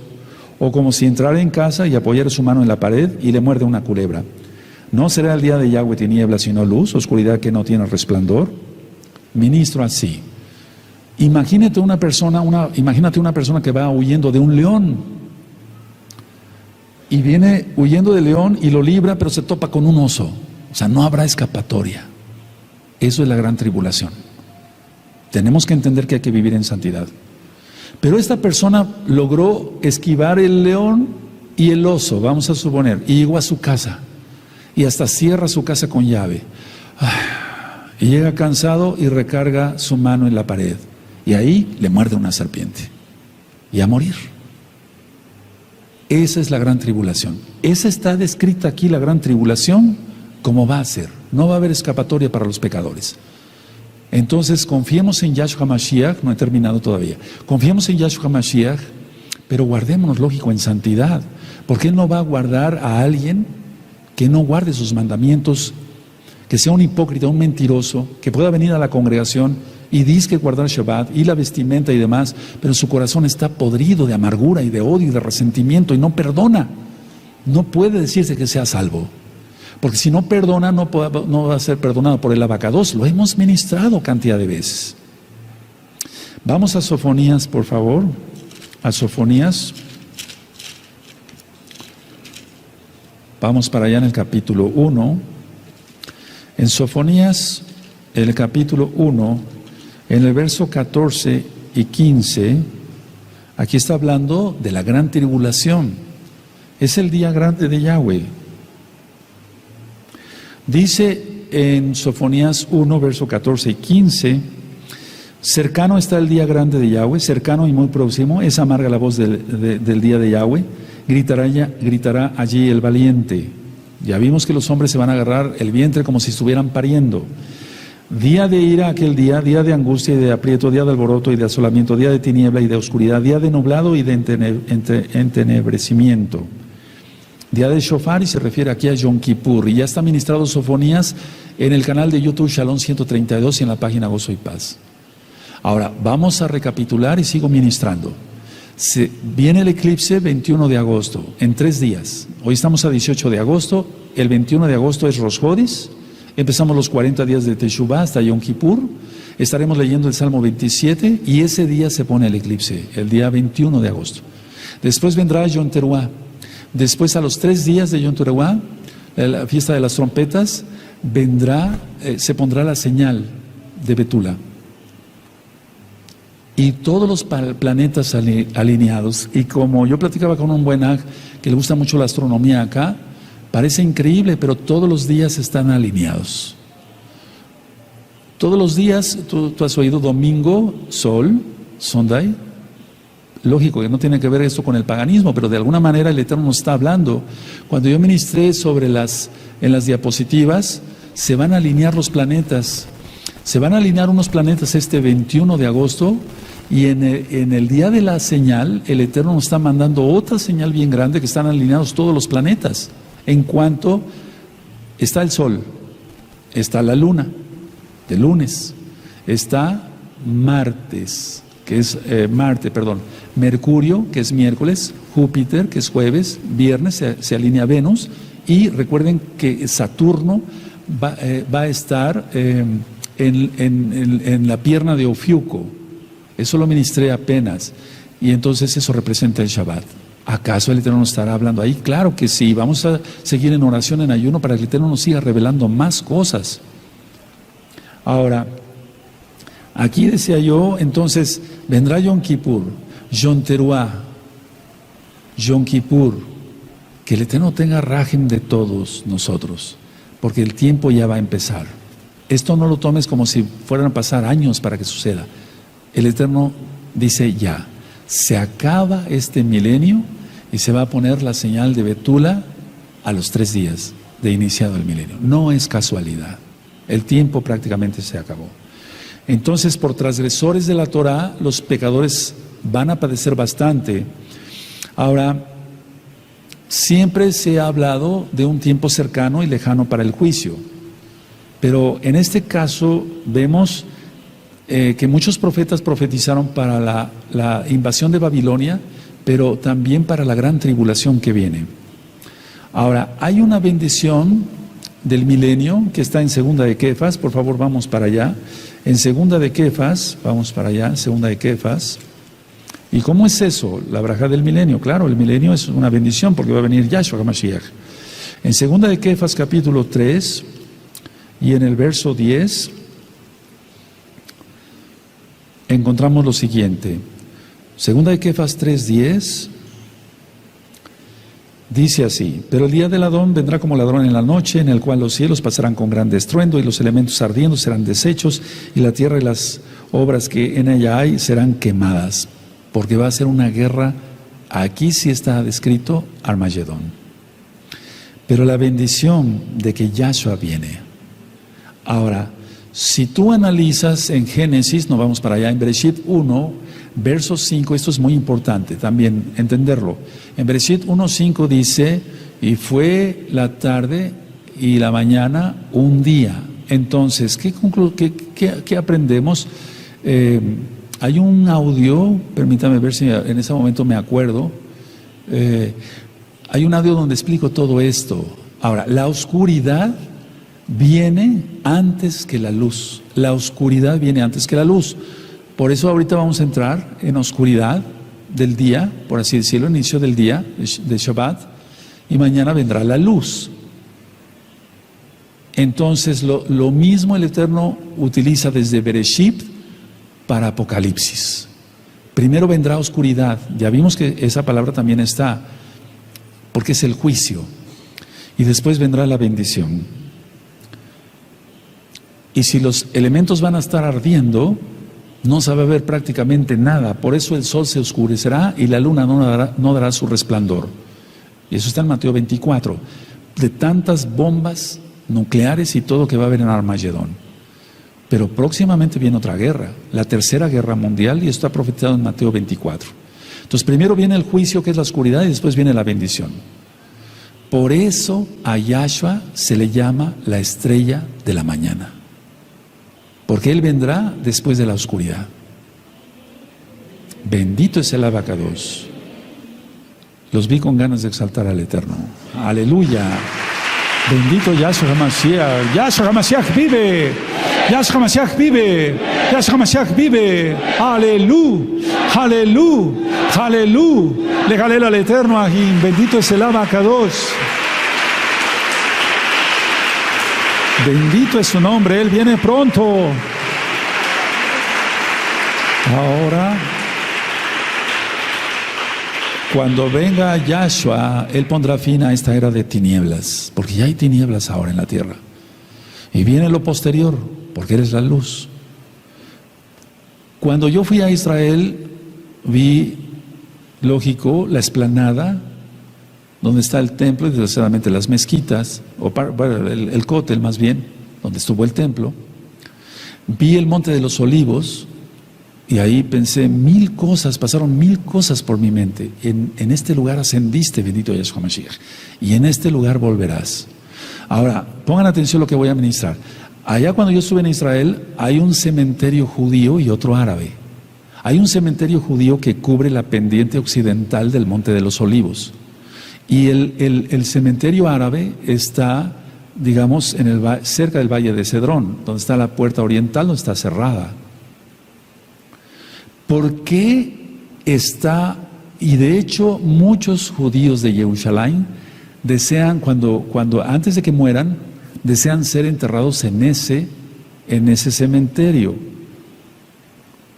O como si entrara en casa y apoyara su mano en la pared y le muerde una culebra. ¿No será el día de Yahweh tinieblas sino luz, oscuridad que no tiene resplandor? Ministro así. Imagínate una persona que va huyendo de un león. Y viene huyendo del león y lo libra, pero se topa con un oso. O sea, no habrá escapatoria. Eso es la gran tribulación. Tenemos que entender que hay que vivir en santidad. Pero esta persona logró esquivar el león y el oso, vamos a suponer, y llegó a su casa. Y hasta cierra su casa con llave. Y llega cansado y recarga su mano en la pared. Y ahí le muerde una serpiente. Y a morir. Esa es la gran tribulación. Esa está descrita aquí, la gran tribulación, como va a ser. No va a haber escapatoria para los pecadores. Entonces confiemos en Yahshua Mashiach, no he terminado todavía. Confiemos en Yahshua Mashiach, pero guardémonos, lógico, en santidad. Porque Él no va a guardar a alguien que no guarde sus mandamientos, que sea un hipócrita, un mentiroso, que pueda venir a la congregación y dice que guardar Shabbat y la vestimenta y demás, pero su corazón está podrido de amargura y de odio y de resentimiento y no perdona. No puede decirse que sea salvo, porque si no perdona no va a ser perdonado por el abacados. Lo hemos ministrado cantidad de veces. Vamos a Sofonías, por favor, a Sofonías. Vamos para allá en el capítulo 1. En Sofonías, en el capítulo 1, en el verso 14 y 15, aquí está hablando de la gran tribulación. Es el día grande de Yahweh. Dice en Sofonías 1, verso 14 y 15, cercano está el día grande de Yahweh, cercano y muy próximo, es amarga la voz del día de Yahweh. Gritará allí el valiente. Ya vimos que los hombres se van a agarrar el vientre como si estuvieran pariendo. Día de ira aquel día de angustia y de aprieto, día de alboroto y de asolamiento, día de tiniebla y de oscuridad, día de nublado y de entenebrecimiento. Día de shofar, y se refiere aquí a Yom Kippur. Y ya está ministrado Sofonías en el canal de YouTube Shalom 132 y en la página Gozo y Paz. Ahora, vamos a recapitular y sigo ministrando. Viene el eclipse 21 de agosto, en 3 días. Hoy estamos a 18 de agosto, el 21 de agosto es Rosh Hodis, empezamos los 40 días de Teshuvah hasta Yom Kippur, estaremos leyendo el Salmo 27 y ese día se pone el eclipse, el día 21 de agosto. Después vendrá Yom Teruah, después a los 3 días de Yom Teruah, la fiesta de las trompetas, se pondrá la señal de Betula. y todos los planetas alineados. Y como yo platicaba con un buen ag que le gusta mucho la astronomía acá, parece increíble, pero todos los días están alineados. Todos los días, tú has oído domingo, sol, Sunday. Lógico que no tiene que ver esto con el paganismo, pero de alguna manera el Eterno nos está hablando. Cuando yo ministré sobre en las diapositivas, se van a alinear los planetas. Se van a alinear unos planetas este 21 de agosto y en el día de la señal, el Eterno nos está mandando otra señal bien grande que están alineados todos los planetas. En cuanto está el Sol, está la Luna, de lunes, está martes, que es Mercurio, que es miércoles, Júpiter, que es jueves, viernes se alinea Venus, y recuerden que Saturno va a estar en la pierna de Ofiuco. Eso lo ministré apenas, y entonces eso representa el Shabbat. ¿Acaso el Eterno nos estará hablando ahí? Claro que sí, vamos a seguir en oración, en ayuno, para que el Eterno nos siga revelando más cosas. Ahora, aquí decía yo, entonces, vendrá Yom Kippur, Yom Teruah, Yom Kippur, que el Eterno tenga rajem de todos nosotros, porque el tiempo ya va a empezar. Esto no lo tomes como si fueran a pasar años para que suceda. El Eterno dice ya, se acaba este milenio y se va a poner la señal de Betula a los 3 días de iniciado el milenio. No es casualidad, el tiempo prácticamente se acabó. Entonces, por transgresores de la Torah, los pecadores van a padecer bastante. Ahora, siempre se ha hablado de un tiempo cercano y lejano para el juicio, pero en este caso vemos que muchos profetas profetizaron para la invasión de Babilonia, pero también para la gran tribulación que viene. Ahora, hay una bendición del milenio que está en Segunda de Kefas. Por favor, vamos para allá. En Segunda de Kefas, vamos para allá, Segunda de Kefas. ¿Y cómo es eso? La braja del milenio. Claro, el milenio es una bendición porque va a venir Yahshua HaMashiach. En Segunda de Kefas, capítulo 3, y en el verso 10, encontramos lo siguiente. Segunda de Kefas 3:10 dice así: pero el día del Adón vendrá como ladrón en la noche, en el cual los cielos pasarán con gran estruendo y los elementos ardiendo serán deshechos y la tierra y las obras que en ella hay serán quemadas, porque va a ser una guerra. Aquí sí está descrito Armagedón. Pero la bendición de que Yahshua viene. Ahora, si tú analizas en Génesis, nos vamos para allá, en Bereshit 1, verso 5, esto es muy importante también entenderlo. En Bereshit 1:5 dice, y fue la tarde y la mañana un día. Entonces, ¿qué aprendemos? Hay un audio, permítame ver si en ese momento me acuerdo, hay un audio donde explico todo esto. Ahora, la oscuridad viene antes que la luz. La oscuridad viene antes que la luz. Por eso ahorita vamos a entrar en oscuridad del día, por así decirlo, inicio del día de Shabbat, y mañana vendrá la luz. Entonces lo mismo el Eterno utiliza desde Bereshit para Apocalipsis. Primero vendrá oscuridad, ya vimos que esa palabra también está, porque es el juicio, y después vendrá la bendición. Y si los elementos van a estar ardiendo, no se va a ver prácticamente nada. Por eso el sol se oscurecerá y la luna no dará su resplandor. Y eso está en Mateo 24. De tantas bombas nucleares y todo que va a haber en Armagedón. Pero próximamente viene otra guerra, la tercera guerra mundial, y esto está profetizado en Mateo 24. Entonces primero viene el juicio, que es la oscuridad, y después viene la bendición. Por eso a Yahshua se le llama la estrella de la mañana. Porque Él vendrá después de la oscuridad. Bendito es el Abacados. Los vi con ganas de exaltar al Eterno. Aleluya. Bendito Yahshua HaMashiach. Yahshua HaMashiach vive. Yahshua HaMashiach vive. Yahshua HaMashiach vive. Aleluya. Aleluya. Aleluya. Le galera al Eterno aquí. Bendito es el Abacados. Bendito es su nombre, Él viene pronto. Ahora, cuando venga Yahshua, Él pondrá fin a esta era de tinieblas, porque ya hay tinieblas ahora en la tierra. Y viene lo posterior, porque eres la luz. Cuando yo fui a Israel, vi, lógico, la explanada, donde está el templo y desgraciadamente las mezquitas, el cótel más bien, donde estuvo el templo. Vi el monte de los olivos y ahí pensé pasaron mil cosas por mi mente. En este lugar ascendiste, bendito Yahshua Mashiach, y en este lugar volverás. Ahora, pongan atención a lo que voy a ministrar. Allá cuando yo estuve en Israel, hay un cementerio judío y otro árabe. Hay un cementerio judío que cubre la pendiente occidental del monte de los olivos. Y el cementerio árabe está, digamos, cerca del valle de Cedrón, donde está la puerta oriental, donde está cerrada. ¿Por qué está? Y de hecho, muchos judíos de Jerusalén desean, antes de que mueran, desean ser enterrados en ese cementerio.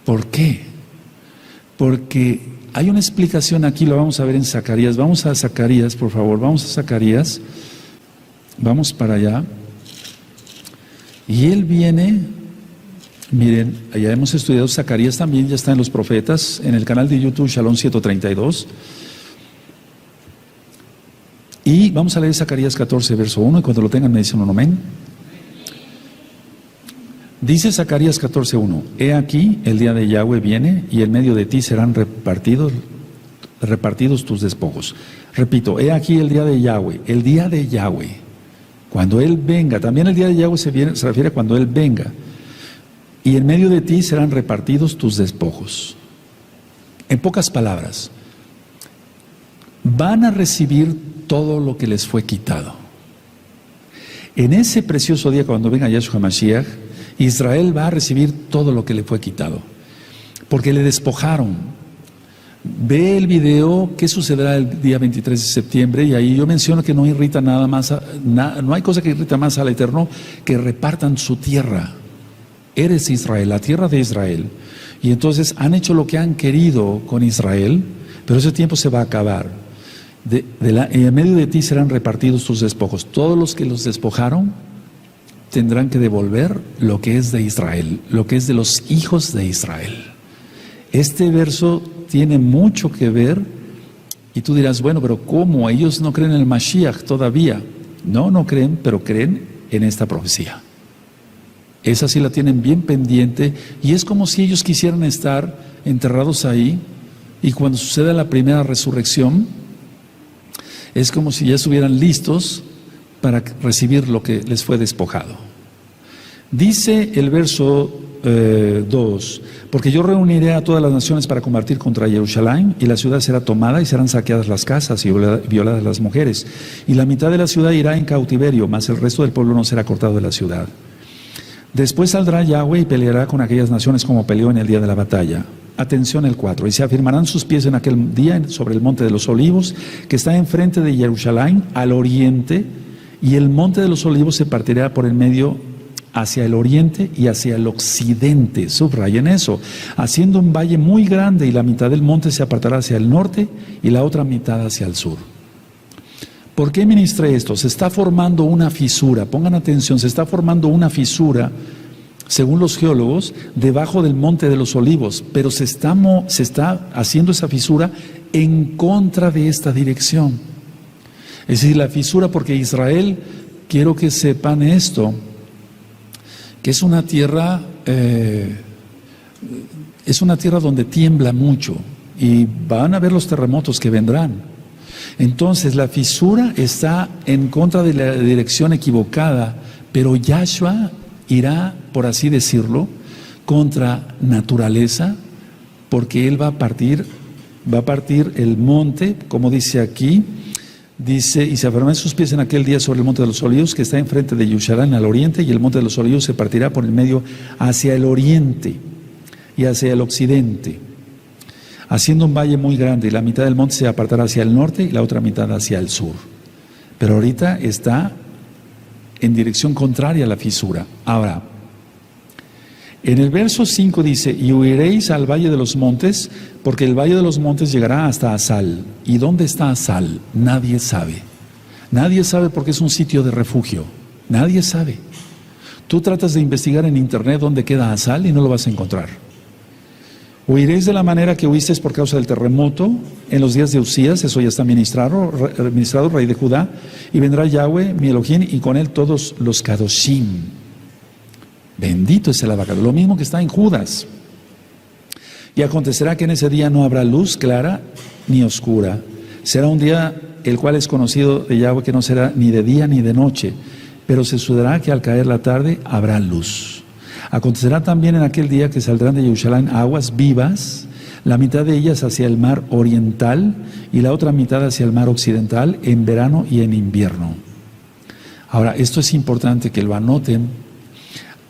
¿Por qué? Porque hay una explicación aquí, lo vamos a ver en Zacarías. Vamos a Zacarías, por favor, vamos a Zacarías. Vamos para allá. Y él viene, miren, allá hemos estudiado Zacarías también, ya está en los profetas, en el canal de YouTube Shalom 132. Y vamos a leer Zacarías 14, verso 1, y cuando lo tengan me dicen un amén. Dice Zacarías 14, 1, he aquí el día de Yahweh viene, y en medio de ti serán repartidos tus despojos. Repito, he aquí el día de Yahweh, cuando Él venga. También el día de Yahweh se refiere a cuando Él venga. Y en medio de ti serán repartidos tus despojos. En pocas palabras, van a recibir todo lo que les fue quitado. En ese precioso día, cuando venga Yahshua Mashiach, Israel va a recibir todo lo que le fue quitado, porque le despojaron. Ve el video, qué sucederá el día 23 de septiembre, y ahí yo menciono que no irrita nada más, no hay cosa que irrita más al Eterno que repartan su tierra. Eres Israel, la tierra de Israel. Y entonces han hecho lo que han querido con Israel, pero ese tiempo se va a acabar. En medio de ti serán repartidos tus despojos. Todos los que los despojaron tendrán que devolver lo que es de Israel, lo que es de los hijos de Israel. Este verso tiene mucho que ver, y tú dirás, bueno, pero ¿cómo? Ellos no creen en el Mashiach todavía. No creen, pero creen en esta profecía. Esa sí la tienen bien pendiente, y es como si ellos quisieran estar enterrados ahí, y cuando suceda la primera resurrección, es como si ya estuvieran listos para recibir lo que les fue despojado. Dice el verso 2, porque yo reuniré a todas las naciones para combatir contra Jerusalén, y la ciudad será tomada y serán saqueadas las casas y violadas las mujeres, y la mitad de la ciudad irá en cautiverio, mas el resto del pueblo no será cortado de la ciudad. Después saldrá Yahweh y peleará con aquellas naciones como peleó en el día de la batalla. Atención el 4, y se afirmarán sus pies en aquel día sobre el monte de los olivos, que está enfrente de Jerusalén, al oriente, y el monte de los olivos se partirá por el medio hacia el oriente y hacia el occidente. Subrayen eso, haciendo un valle muy grande, y la mitad del monte se apartará hacia el norte y la otra mitad hacia el sur. ¿Por qué ministré esto? Se está formando una fisura, pongan atención, se está formando una fisura, según los geólogos, debajo del monte de los olivos, pero se está haciendo esa fisura en contra de esta dirección. Es decir, la fisura, porque Israel, quiero que sepan esto, que es una tierra donde tiembla mucho, y van a ver los terremotos que vendrán. Entonces la fisura está en contra de la dirección equivocada, pero Yahshua irá, por así decirlo, contra naturaleza, porque Él va a partir el monte, como dice aquí, dice, y se afirmarán sus pies en aquel día sobre el monte de los olivos, que está enfrente de Jerusalén al oriente, y el monte de los olivos se partirá por el medio hacia el oriente y hacia el occidente, haciendo un valle muy grande, y la mitad del monte se apartará hacia el norte y la otra mitad hacia el sur. Pero ahorita está en dirección contraria a la fisura. Ahora, En el verso 5 dice, y huiréis al valle de los montes, porque el valle de los montes llegará hasta Asal. ¿Y dónde está Asal? Nadie sabe. Nadie sabe porque es un sitio de refugio. Nadie sabe. Tú tratas de investigar en internet dónde queda Asal y no lo vas a encontrar. Huiréis de la manera que huisteis por causa del terremoto en los días de Usías, eso ya está ministrado, rey de Judá, y vendrá Yahweh, mi Elohim, y con él todos los Kadoshim. Bendito es el abacado, lo mismo que está en Judas. Y acontecerá que en ese día no habrá luz clara ni oscura. Será un día el cual es conocido de Yahweh, que no será ni de día ni de noche, pero se sucederá que al caer la tarde habrá luz. Acontecerá también en aquel día que saldrán de Jerusalén aguas vivas, la mitad de ellas hacia el mar oriental y la otra mitad hacia el mar occidental, en verano y en invierno. Ahora, esto es importante que lo anoten.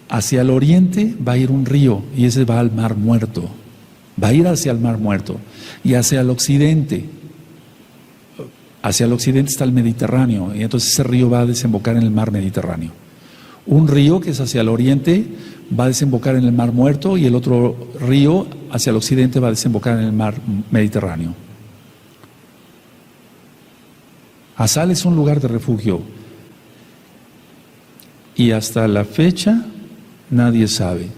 Hacia el oriente va a ir un río y ese va al mar muerto. Va a ir hacia el mar muerto. Y hacia el occidente está el Mediterráneo, y entonces ese río va a desembocar en el mar Mediterráneo. Un río que es hacia el oriente va a desembocar en el mar muerto, y el otro río hacia el occidente va a desembocar en el mar Mediterráneo. Asal es un lugar de refugio, y hasta la fecha nadie sabe,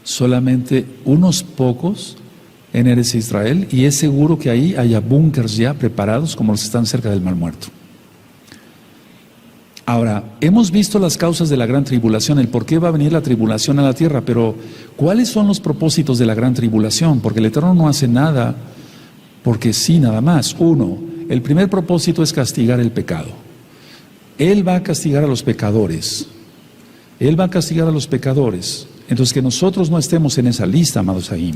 solamente unos pocos en Eretz Israel, y es seguro que ahí haya búnkers ya preparados como los que están cerca del Mar Muerto. Ahora, hemos visto las causas de la gran tribulación, el por qué va a venir la tribulación a la tierra, pero ¿cuáles son los propósitos de la gran tribulación? Porque el Eterno no hace nada porque sí, nada más. Uno, el primer propósito es castigar el pecado. Él va a castigar a los pecadores. Él va a castigar a los pecadores. Entonces, que nosotros no estemos en esa lista, amados ahí.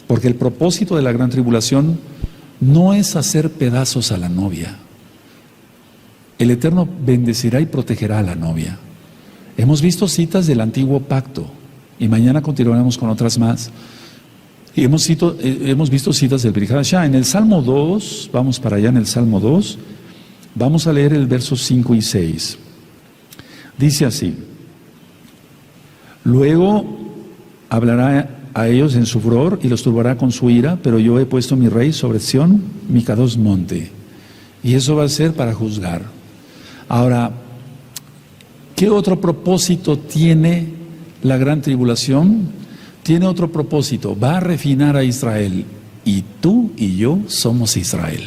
Porque el propósito de la gran tribulación no es hacer pedazos a la novia. El Eterno bendecirá y protegerá a la novia. Hemos visto citas del antiguo pacto y mañana continuaremos con otras más. Y hemos visto citas del Brit Hadashah. En el Salmo 2, vamos para allá en el Salmo 2, vamos a leer el versos 5 y 6. Dice así: luego hablará a ellos en su furor y los turbará con su ira, pero yo he puesto mi rey sobre Sión, mi Kadosh monte. Y eso va a ser para juzgar. Ahora, ¿qué otro propósito tiene la gran tribulación? Tiene otro propósito, va a refinar a Israel. Y tú y yo somos Israel.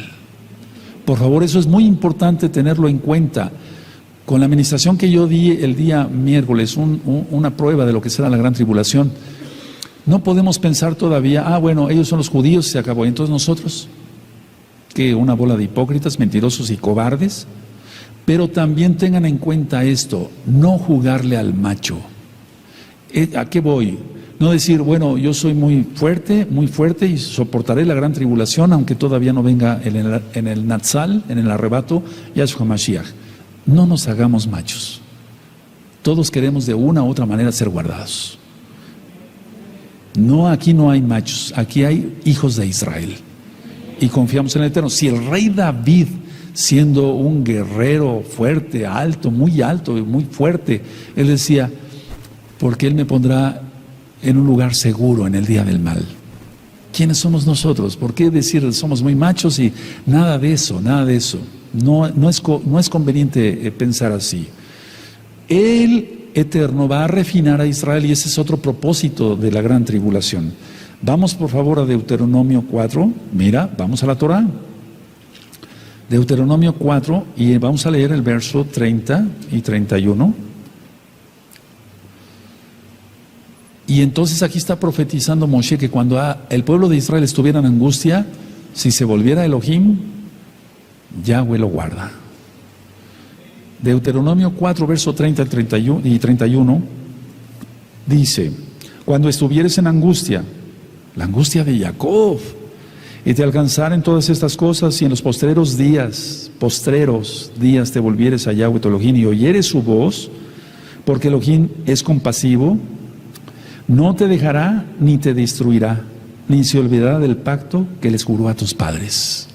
Por favor, eso es muy importante tenerlo en cuenta. Con la administración que yo di el día miércoles, una prueba de lo que será la gran tribulación, no podemos pensar todavía, bueno, ellos son los judíos, se acabó. Entonces nosotros, que una bola de hipócritas, mentirosos y cobardes. Pero también tengan en cuenta esto, no jugarle al macho. ¿A qué voy? No decir, bueno, yo soy muy fuerte y soportaré la gran tribulación, aunque todavía no venga en el Natsal, en el arrebato, Yahshua Mashiach. No nos hagamos machos. Todos queremos de una u otra manera ser guardados. No, aquí no hay machos, aquí hay hijos de Israel. Y confiamos en el Eterno. Si el rey David, siendo un guerrero fuerte, alto y muy fuerte, él decía, porque él me pondrá en un lugar seguro en el día del mal. ¿Quiénes somos nosotros? ¿Por qué decir somos muy machos? Y nada de eso. No es conveniente pensar así. El Eterno va a refinar a Israel, y ese es otro propósito de la gran tribulación. Vamos por favor a Deuteronomio 4, mira, vamos a la Torah. Deuteronomio 4, y vamos a leer el verso 30 y 31. Y entonces aquí está profetizando Moshe que cuando el pueblo de Israel estuviera en angustia, si se volviera Elohim, Yahweh lo guarda. Deuteronomio 4, verso 30 y 31, dice: cuando estuvieres en angustia, la angustia de Jacob, y te alcanzaren todas estas cosas, y en los postreros días te volvieres a Yahweh tu Elohim y oyeres su voz, porque Elohim es compasivo, no te dejará ni te destruirá, ni se olvidará del pacto que les juró a tus padres.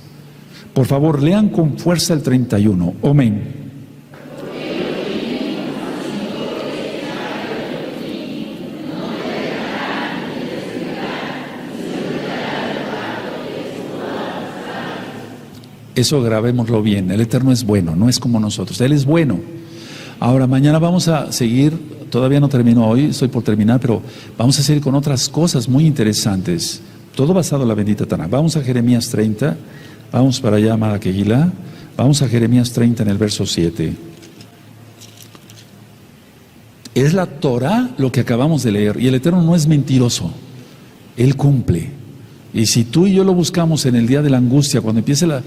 Por favor, lean con fuerza el 31. Amén. Eso grabémoslo bien. El Eterno es bueno, no es como nosotros. Él es bueno. Ahora, mañana vamos a seguir, todavía no termino hoy, estoy por terminar, pero vamos a seguir con otras cosas muy interesantes. Todo basado en la bendita Tanakh. Vamos a Jeremías 30, vamos para allá, amada Kehilá. Vamos a Jeremías 30 en el verso 7. Es la Torah lo que acabamos de leer, y el Eterno no es mentiroso, Él cumple. Y si tú y yo lo buscamos en el día de la angustia, cuando empiece la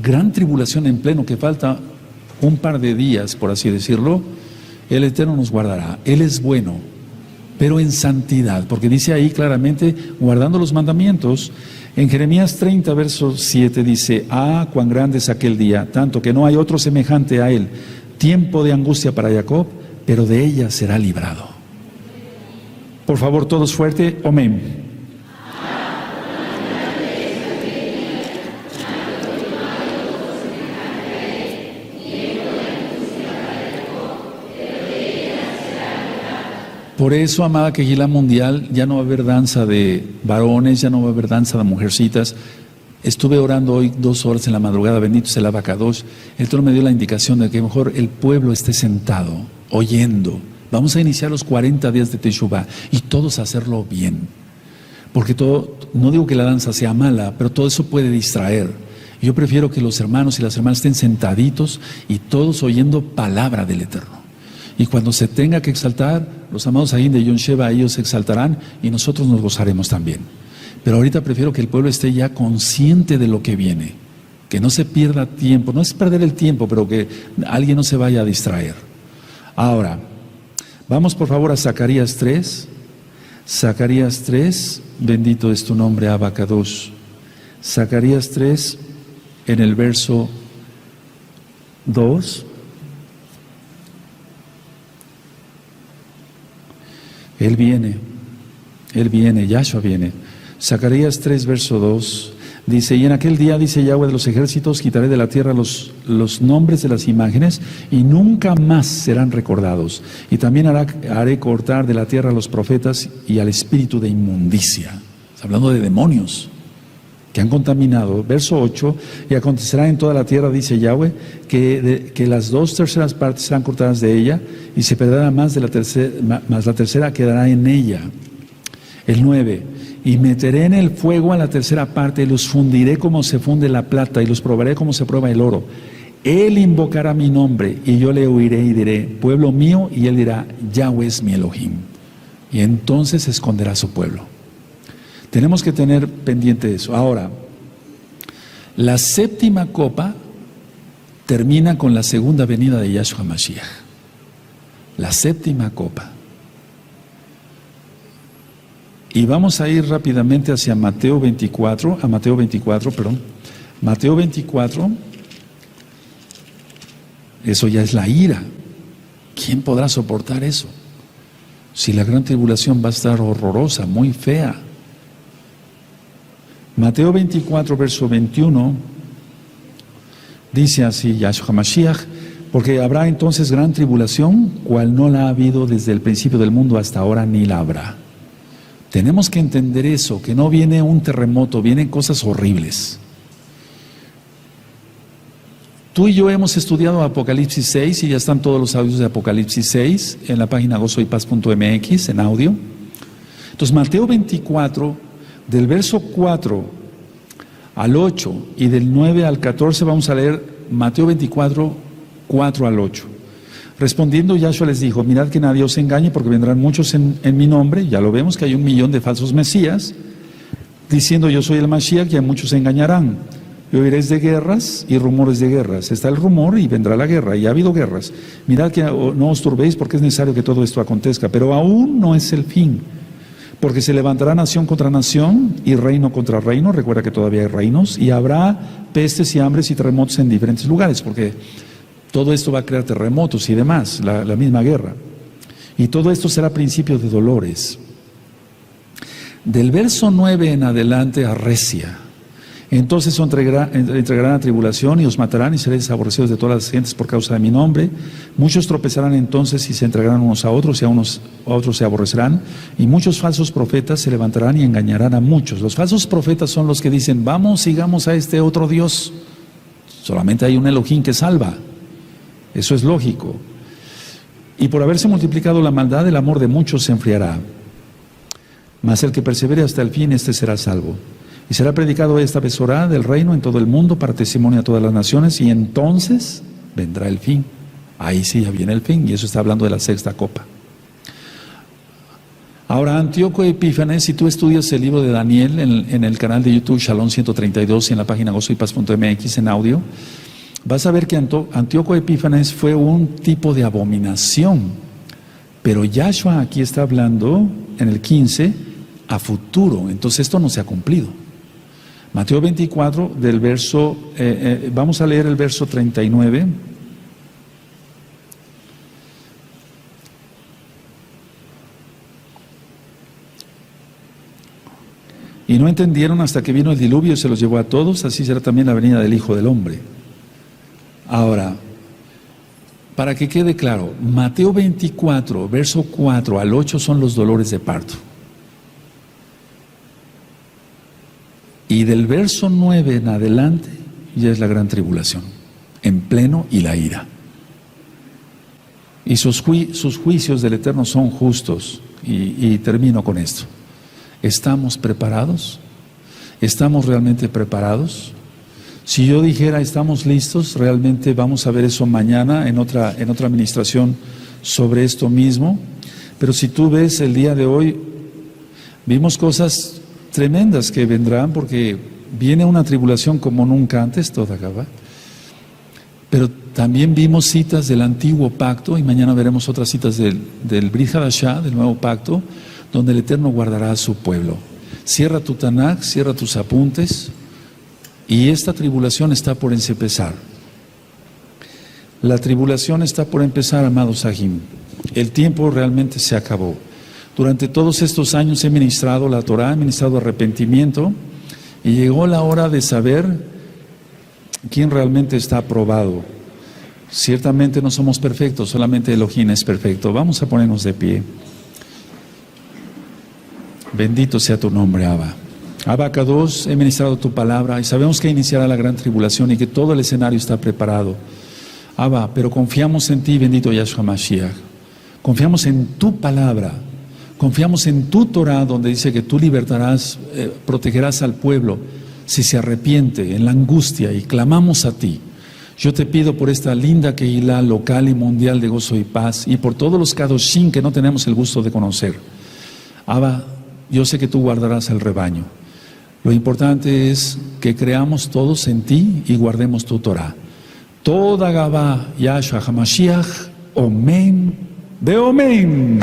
gran tribulación en pleno, que falta un par de días, por así decirlo, el Eterno nos guardará. Él es bueno, pero en santidad, porque dice ahí claramente, guardando los mandamientos. En Jeremías 30, verso 7 dice: ah, cuán grande es aquel día, tanto que no hay otro semejante a él, tiempo de angustia para Jacob, pero de ella será librado. Por favor, todos fuerte, amén. Por eso, amada Kehilá mundial, ya no va a haber danza de varones, ya no va a haber danza de mujercitas. Estuve orando hoy 2 horas en la madrugada, bendito sea el Abacadosh. El Eterno me dio la indicación de que mejor el pueblo esté sentado, oyendo. Vamos a iniciar los 40 días de Teshuvah y todos hacerlo bien. Porque todo, no digo que la danza sea mala, pero todo eso puede distraer. Yo prefiero que los hermanos y las hermanas estén sentaditos y todos oyendo palabra del Eterno. Y cuando se tenga que exaltar, los amados ahí de Yom Sheva, ellos se exaltarán y nosotros nos gozaremos también. Pero ahorita prefiero que el pueblo esté ya consciente de lo que viene, que no se pierda tiempo, no es perder el tiempo, pero que alguien no se vaya a distraer. Ahora, vamos por favor a Zacarías 3, Zacarías 3, bendito es tu nombre, Abacadosh. Zacarías 3, en el verso 2. Él viene, Yahshua viene. Zacarías 3, verso 2, dice: y en aquel día, dice Yahweh de los ejércitos, quitaré de la tierra los nombres de las imágenes y nunca más serán recordados. Y también haré cortar de la tierra a los profetas y al espíritu de inmundicia. Está hablando de demonios que han contaminado. Verso 8, y acontecerá en toda la tierra, dice Yahweh, que las 2/3 partes serán cortadas de ella y se perderá más la tercera quedará en ella. El 9, y meteré en el fuego a la tercera parte y los fundiré como se funde la plata y los probaré como se prueba el oro. Él invocará mi nombre y yo le oiré y diré: pueblo mío, y él dirá: Yahweh es mi Elohim. Y entonces esconderá a su pueblo. Tenemos que tener pendiente de eso. Ahora, la séptima copa termina con la segunda venida de Yahshua Mashiach. La séptima copa. Y vamos a ir rápidamente hacia Mateo 24, Mateo 24, eso ya es la ira. ¿Quién podrá soportar eso? Si la gran tribulación va a estar horrorosa, muy fea. Mateo 24, verso 21, dice así Yahshua Mashiach: porque habrá entonces gran tribulación, cual no la ha habido desde el principio del mundo hasta ahora, ni la habrá. Tenemos que entender eso, que no viene un terremoto, vienen cosas horribles. Tú y yo hemos estudiado Apocalipsis 6 y ya están todos los audios de Apocalipsis 6 en la página gozoypaz.mx en audio. Entonces Mateo 24, del verso 4 al 8 y del 9 al 14 vamos a leer Mateo 24, 4 al 8. Respondiendo, Yahshua les dijo: mirad que nadie os engañe, porque vendrán muchos en mi nombre. Ya lo vemos que hay 1 millón de falsos mesías, diciendo: yo soy el Mashiach, y a muchos se engañarán. Y oiréis de guerras y rumores de guerras. Está el rumor y vendrá la guerra, y ha habido guerras. Mirad que no os turbéis, porque es necesario que todo esto acontezca, pero aún no es el fin. Porque se levantará nación contra nación y reino contra reino. Recuerda que todavía hay reinos, y habrá pestes y hambres y terremotos en diferentes lugares, porque todo esto va a crear terremotos y demás, la misma guerra. Y todo esto será principio de dolores. Del verso 9 en adelante arrecia. Entonces os entregarán a tribulación y os matarán y seréis aborrecidos de todas las gentes por causa de mi nombre. Muchos tropezarán entonces y se entregarán unos a otros, y a otros se aborrecerán. Y muchos falsos profetas se levantarán y engañarán a muchos. Los falsos profetas son los que dicen: vamos, sigamos a este otro Dios. Solamente hay un Elohim que salva. Eso es lógico. Y por haberse multiplicado la maldad, el amor de muchos se enfriará. Mas el que persevere hasta el fin, este será salvo. Y será predicado esta besorá del reino en todo el mundo para testimonio a todas las naciones, y entonces vendrá el fin. Ahí sí ya viene el fin, y eso está hablando de la sexta copa. Ahora, Antíoco Epífanes, si tú estudias el libro de Daniel en el canal de YouTube Shalom 132 y en la página gozoypaz.mx en audio, vas a ver que Antíoco Epífanes fue un tipo de abominación. Pero Yahshua aquí está hablando en el 15 a futuro, entonces esto no se ha cumplido. Mateo 24, del verso, vamos a leer el verso 39. Y no entendieron hasta que vino el diluvio y se los llevó a todos, así será también la venida del Hijo del Hombre. Ahora, para que quede claro, Mateo 24, verso 4 al 8 son los dolores de parto. Y del verso 9 en adelante ya es la gran tribulación, en pleno y la ira. Y sus juicios del Eterno son justos. Y termino con esto. ¿Estamos preparados? ¿Estamos realmente preparados? Si yo dijera estamos listos, realmente vamos a ver eso mañana en otra administración sobre esto mismo. Pero si tú ves el día de hoy, vimos cosas tremendas que vendrán porque viene una tribulación como nunca antes, toda acaba. Pero también vimos citas del antiguo pacto y mañana veremos otras citas del Brit Hadashah, del nuevo pacto, donde el Eterno guardará a su pueblo. Cierra tu Tanakh, cierra tus apuntes, y esta tribulación está por empezar. La tribulación está por empezar, amados Sahim. El tiempo realmente se acabó. Durante todos estos años he ministrado la Torah, he ministrado arrepentimiento, y llegó la hora de saber quién realmente está aprobado. Ciertamente no somos perfectos, solamente Elohim es perfecto. Vamos a ponernos de pie. Bendito sea tu nombre, Abba. Abba Kadosh, he ministrado tu palabra y sabemos que iniciará la gran tribulación y que todo el escenario está preparado. Abba, pero confiamos en ti, bendito Yahshua Mashiach. Confiamos en tu palabra. Confiamos en tu Torah, donde dice que tú libertarás, protegerás al pueblo si se arrepiente en la angustia, y clamamos a ti. Yo te pido por esta linda Kehilá local y mundial de gozo y paz, y por todos los Kadoshim que no tenemos el gusto de conocer. Abba, yo sé que tú guardarás el rebaño. Lo importante es que creamos todos en ti y guardemos tu Torah. Toda Gabá, Yahshua HaMashiach, Omen, de Omen.